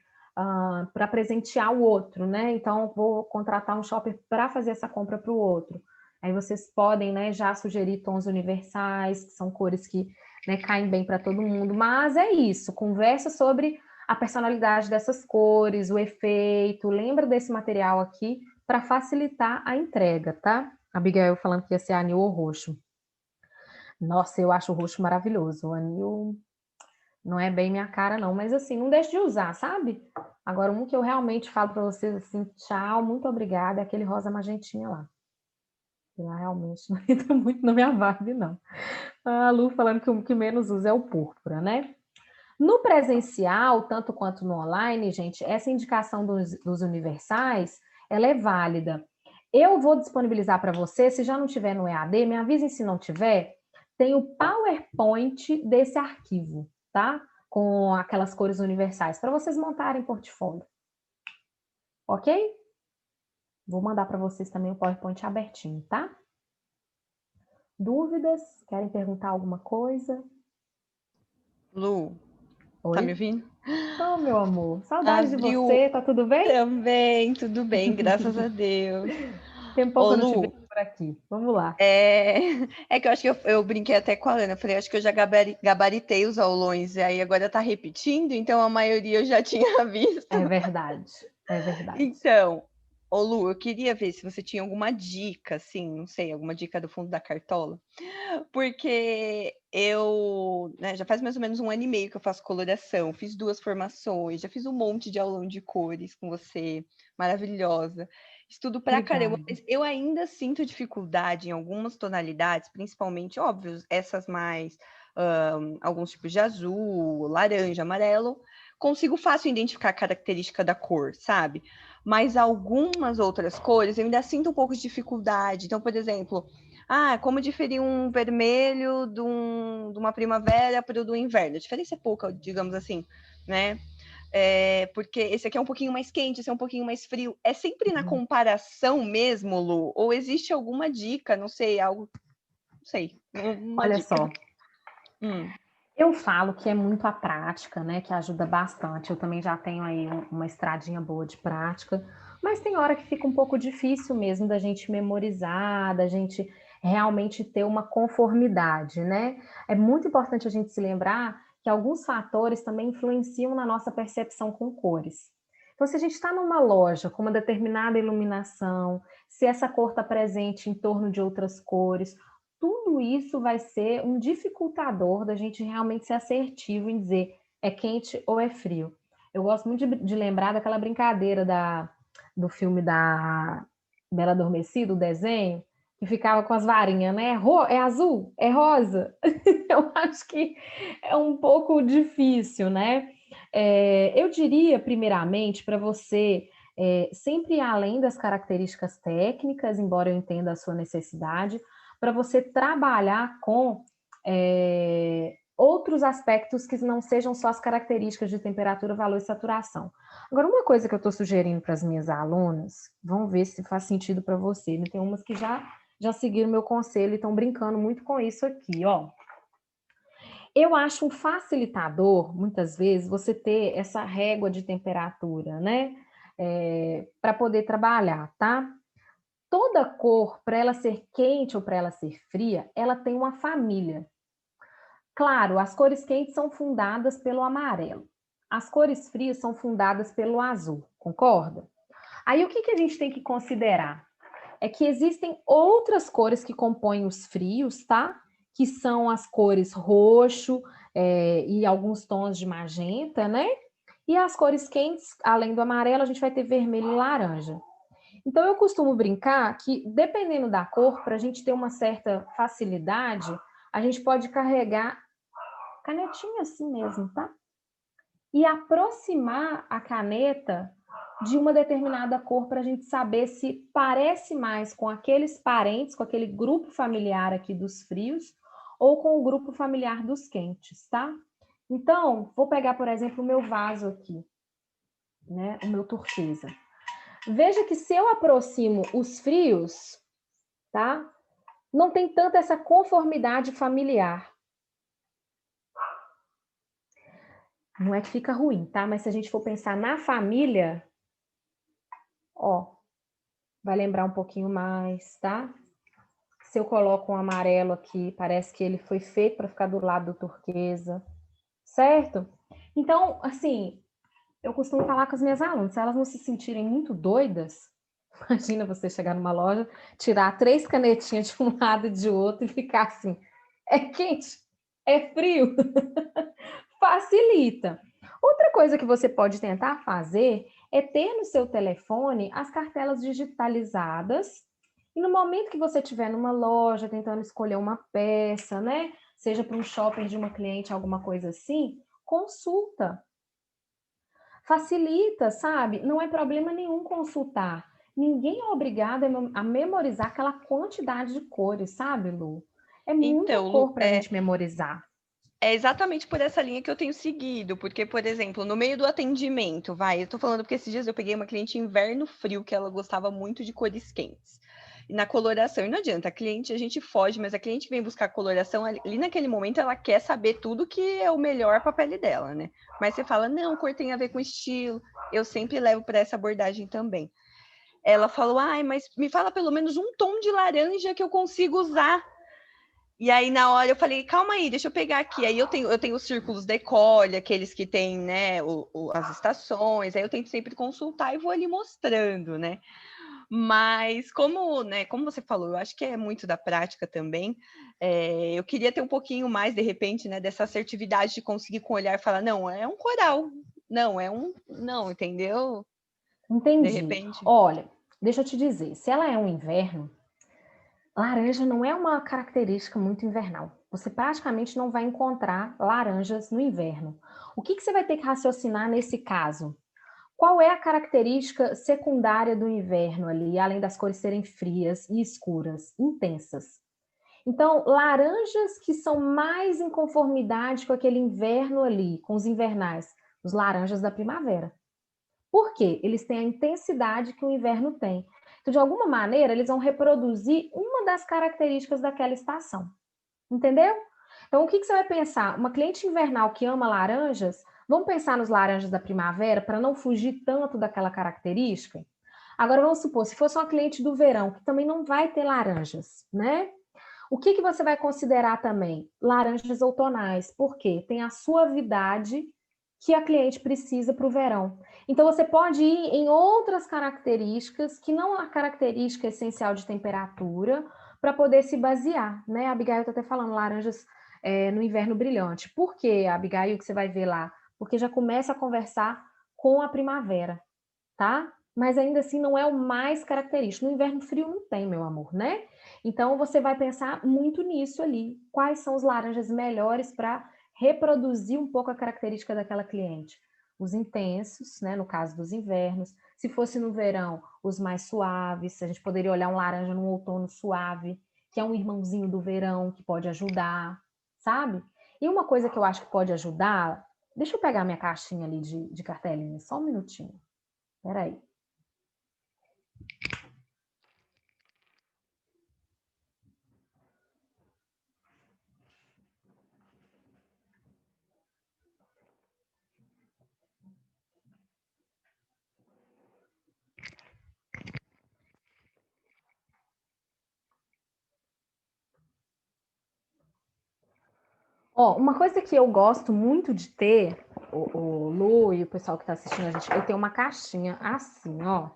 para presentear o outro, né? Então, vou contratar um shopper para fazer essa compra para o outro. Aí vocês podem, né, já sugerir tons universais, que são cores que, né, caem bem para todo mundo. Mas é isso, conversa sobre a personalidade dessas cores, o efeito. Lembra desse material aqui para facilitar a entrega, tá? A Abigail falando que ia ser anil ou roxo. Nossa, eu acho o roxo maravilhoso. O anil não é bem minha cara, não. Mas assim, não deixe de usar, sabe? Agora, um que eu realmente falo para vocês assim, tchau, muito obrigada, é aquele rosa magentinha lá. E lá realmente não entra muito na minha vibe, não. A Lu falando que o que menos usa é o púrpura, né? No presencial, tanto quanto no online, gente, essa indicação dos universais, ela é válida. Eu vou disponibilizar para você, se já não tiver no EAD, me avisem se não tiver, tem o PowerPoint desse arquivo, tá? Com aquelas cores universais, para vocês montarem portfólio. Ok? Vou mandar para vocês também o PowerPoint abertinho, tá? Dúvidas? Querem perguntar alguma coisa? Lu, Oi? tá me ouvindo? Oh, meu amor, saudade de Abriu você, tá tudo bem? também, tudo bem, graças a Deus. Tem um pouco Ô, que eu não te Lu, vejo por aqui. Vamos lá. é que eu acho que eu brinquei até com a Ana, eu falei, acho que eu já gabaritei os aulões, e aí agora tá repetindo, então a maioria eu já tinha visto. É verdade, é verdade. Então, ô Lu, eu queria ver se você tinha alguma dica, assim, não sei, alguma dica do fundo da cartola, porque eu, né, já faz mais ou menos 1 ano e meio que eu faço coloração, fiz 2 formações, já fiz um monte de aulão de cores com você, maravilhosa. Estudo pra caramba, mas eu ainda sinto dificuldade em algumas tonalidades, principalmente, óbvio, essas mais, alguns tipos de azul, laranja, amarelo, consigo fácil identificar a característica da cor, sabe? Mas algumas outras cores eu ainda sinto um pouco de dificuldade. Então, por exemplo, como diferir um vermelho de uma primavera para o do inverno? A diferença é pouca, digamos assim, né? Porque esse aqui é um pouquinho mais quente, esse é um pouquinho mais frio. É sempre na comparação mesmo, Lu? Ou existe alguma dica, não sei, algo... Não sei. Olha dica. só, eu falo que é muito a prática, né, que ajuda bastante. Eu também já tenho aí uma estradinha boa de prática, mas tem hora que fica um pouco difícil mesmo da gente memorizar, da gente realmente ter uma conformidade, né? É muito importante a gente se lembrar que alguns fatores também influenciam na nossa percepção com cores. Então, se a gente está numa loja com uma determinada iluminação, se essa cor está presente em torno de outras cores, tudo isso vai ser um dificultador da gente realmente ser assertivo em dizer é quente ou é frio. Eu gosto muito de lembrar daquela brincadeira do filme da Bela Adormecida, o desenho, que ficava com as varinhas, né? É azul? É rosa? Eu acho que é um pouco difícil, né? Eu diria, primeiramente, para você sempre ir além das características técnicas, embora eu entenda a sua necessidade, para você trabalhar com outros aspectos que não sejam só as características de temperatura, valor e saturação. Agora, uma coisa que eu estou sugerindo para as minhas alunas, vamos ver se faz sentido para você. Tem umas que já seguiram meu conselho e estão brincando muito com isso aqui, ó. Eu acho um facilitador, muitas vezes, você ter essa régua de temperatura, né? Para poder trabalhar, tá? Toda cor, para ela ser quente ou para ela ser fria, ela tem uma família. Claro, as cores quentes são fundadas pelo amarelo. As cores frias são fundadas pelo azul, concorda? Aí o que a gente tem que considerar? É que existem outras cores que compõem os frios, tá? Que são as cores roxo e alguns tons de magenta, né? E as cores quentes, além do amarelo, a gente vai ter vermelho e laranja. Então, eu costumo brincar que, dependendo da cor, para a gente ter uma certa facilidade, a gente pode carregar canetinha assim mesmo, tá? E aproximar a caneta de uma determinada cor para a gente saber se parece mais com aqueles parentes, com aquele grupo familiar aqui dos frios, ou com o grupo familiar dos quentes, tá? Então, vou pegar, por exemplo, o meu vaso aqui, né? O meu turquesa. Veja que se eu aproximo os frios, tá? Não tem tanta essa conformidade familiar. Não é que fica ruim, tá? Mas se a gente for pensar na família, ó, vai lembrar um pouquinho mais, tá? Se eu coloco um amarelo aqui, parece que ele foi feito para ficar do lado do turquesa, certo? Então, assim, eu costumo falar com as minhas alunas, se elas não se sentirem muito doidas, imagina você chegar numa loja, tirar 3 canetinhas de um lado e de outro e ficar assim, é quente? É frio? Facilita. Outra coisa que você pode tentar fazer é ter no seu telefone as cartelas digitalizadas e no momento que você estiver numa loja tentando escolher uma peça, né? Seja para um shopping de uma cliente, alguma coisa assim, consulta. Facilita, sabe? Não é problema nenhum consultar. Ninguém é obrigado a memorizar aquela quantidade de cores, sabe, Lu? É muita Então, cor Lu, para a gente memorizar. é exatamente por essa linha que eu tenho seguido, porque, por exemplo, no meio do atendimento, eu tô falando porque esses dias eu peguei uma cliente inverno frio, que ela gostava muito de cores quentes. E na coloração, e não adianta, a gente foge, mas a cliente vem buscar coloração, ali naquele momento ela quer saber tudo que é o melhor para a pele dela, né? Mas você fala, não, cor tem a ver com estilo, eu sempre levo para essa abordagem também. Ela falou, mas me fala pelo menos um tom de laranja que eu consigo usar. E aí, na hora, eu falei, calma aí, deixa eu pegar aqui. Aí eu tenho os círculos decolle, aqueles que tem, né, as estações. Aí eu tento sempre consultar e vou ali mostrando, né? Mas como você falou, eu acho que é muito da prática também. Eu queria ter um pouquinho mais, de repente, né, dessa assertividade de conseguir com o olhar falar, não, é um coral. Não, entendeu? Entendi. De repente. Olha, deixa eu te dizer, se ela é um inverno, laranja não é uma característica muito invernal. Você praticamente não vai encontrar laranjas no inverno. O que você vai ter que raciocinar nesse caso? Qual é a característica secundária do inverno ali, além das cores serem frias e escuras, intensas? Então, laranjas que são mais em conformidade com aquele inverno ali, com os invernais, os laranjas da primavera. Por quê? Eles têm a intensidade que o inverno tem. Então, de alguma maneira, eles vão reproduzir uma das características daquela estação. Entendeu? Então, o que você vai pensar? Uma cliente invernal que ama laranjas, vamos pensar nos laranjas da primavera para não fugir tanto daquela característica? Agora, vamos supor, se fosse uma cliente do verão, que também não vai ter laranjas, né? O que você vai considerar também? Laranjas outonais, porque tem a suavidade que a cliente precisa para o verão. Então, você pode ir em outras características, que não a característica essencial de temperatura, para poder se basear, né? A Abigail está até falando laranjas no inverno brilhante. Por quê, Abigail, que você vai ver lá? Porque já começa a conversar com a primavera, tá? Mas ainda assim não é o mais característico. No inverno frio não tem, meu amor, né? Então você vai pensar muito nisso ali. Quais são os laranjas melhores para reproduzir um pouco a característica daquela cliente? Os intensos, né? No caso dos invernos. Se fosse no verão, os mais suaves. A gente poderia olhar um laranja no outono suave, que é um irmãozinho do verão que pode ajudar, sabe? E uma coisa que eu acho que pode ajudar, deixa eu pegar minha caixinha ali de cartelinha, só um minutinho. Peraí. Ó, uma coisa que eu gosto muito de ter, o Lu e o pessoal que está assistindo a gente, eu tenho uma caixinha assim, ó.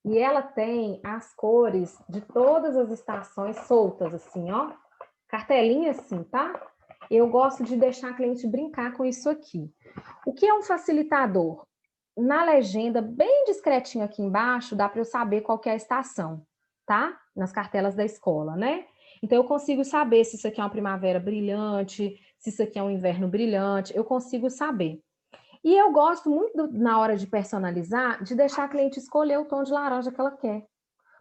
E ela tem as cores de todas as estações soltas, assim, ó. Cartelinha assim, tá? Eu gosto de deixar a cliente brincar com isso aqui. O que é um facilitador? Na legenda, bem discretinho aqui embaixo, dá para eu saber qual que é a estação, tá? Nas cartelas da escola, né? Então, eu consigo saber se isso aqui é uma primavera brilhante, se isso aqui é um inverno brilhante, eu consigo saber. E eu gosto muito, na hora de personalizar, de deixar a cliente escolher o tom de laranja que ela quer.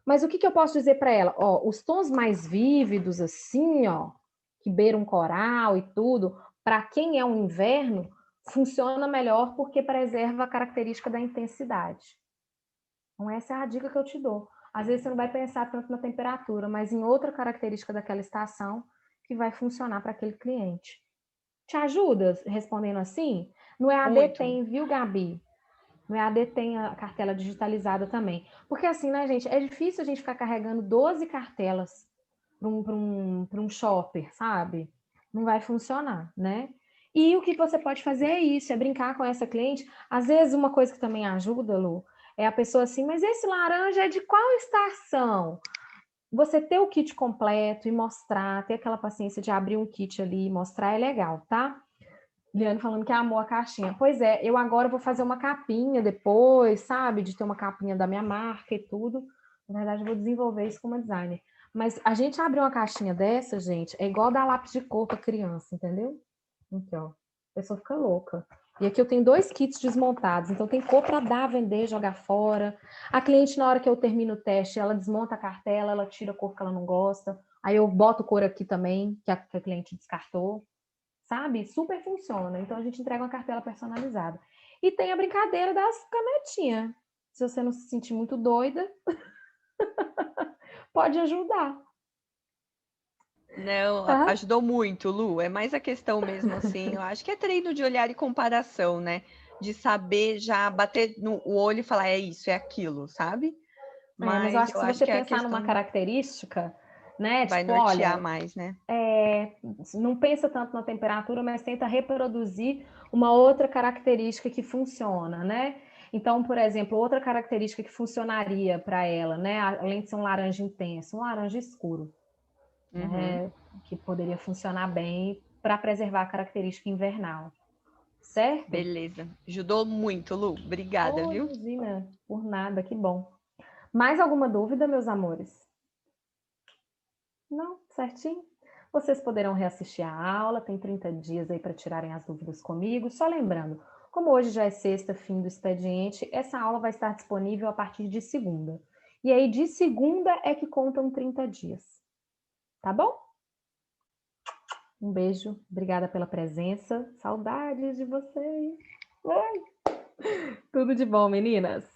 Mas o que eu posso dizer para ela? Ó, os tons mais vívidos, assim, ó, que beiram um coral e tudo, para quem é um inverno, funciona melhor porque preserva a característica da intensidade. Então, essa é a dica que eu te dou. Às vezes você não vai pensar tanto na temperatura, mas em outra característica daquela estação que vai funcionar para aquele cliente. Te ajuda respondendo assim? No EAD Muito. tem, viu, Gabi? No EAD tem a cartela digitalizada também. Porque assim, né, gente, é difícil a gente ficar carregando 12 cartelas para um shopper, sabe? Não vai funcionar, né? E o que você pode fazer é isso, é brincar com essa cliente. Às vezes, uma coisa que também ajuda, Lu, é a pessoa assim, mas esse laranja é de qual estação? Você ter o kit completo e mostrar, ter aquela paciência de abrir um kit ali e mostrar é legal, tá? Liane falando que amou a caixinha. Pois é, eu agora vou fazer uma capinha depois, sabe? De ter uma capinha da minha marca e tudo. Na verdade, eu vou desenvolver isso como designer. Mas a gente abrir uma caixinha dessa, gente, é igual dar lápis de cor para criança, entendeu? Aqui, ó. A pessoa fica louca. E aqui eu tenho 2 kits desmontados, então tem cor para dar, vender, jogar fora. A cliente, na hora que eu termino o teste, ela desmonta a cartela, ela tira a cor que ela não gosta. Aí eu boto cor aqui também, que a cliente descartou. Sabe? Super funciona. Então, a gente entrega uma cartela personalizada. E tem a brincadeira das canetinhas. Se você não se sentir muito doida, pode ajudar. Não, Tá? ajudou muito, Lu. É mais a questão mesmo, assim. Eu acho que é treino de olhar e comparação, né? De saber já bater no o olho e falar, é isso, é aquilo, sabe? Mas eu Mas acho que eu se acho você que a pensar numa questão característica, né? vai Tipo, nortear olha, mais, né? não pensa tanto na temperatura, mas tenta reproduzir uma outra característica que funciona, né? Então, por exemplo, outra característica que funcionaria para ela, né? Além de ser um laranja intenso, um laranja escuro. Uhum. Que poderia funcionar bem para preservar a característica invernal, certo? Beleza. Ajudou muito, Lu. Obrigada, Oh, viu? imagina, por nada, que bom. Mais alguma dúvida, meus amores? Não? Certinho? Vocês poderão reassistir a aula, tem 30 dias aí para tirarem as dúvidas comigo. Só lembrando, como hoje já é sexta, fim do expediente, essa aula vai estar disponível a partir de segunda. E aí, de segunda é que contam 30 dias. Tá bom? Um beijo, obrigada pela presença. Saudades de vocês. Tudo de bom, meninas.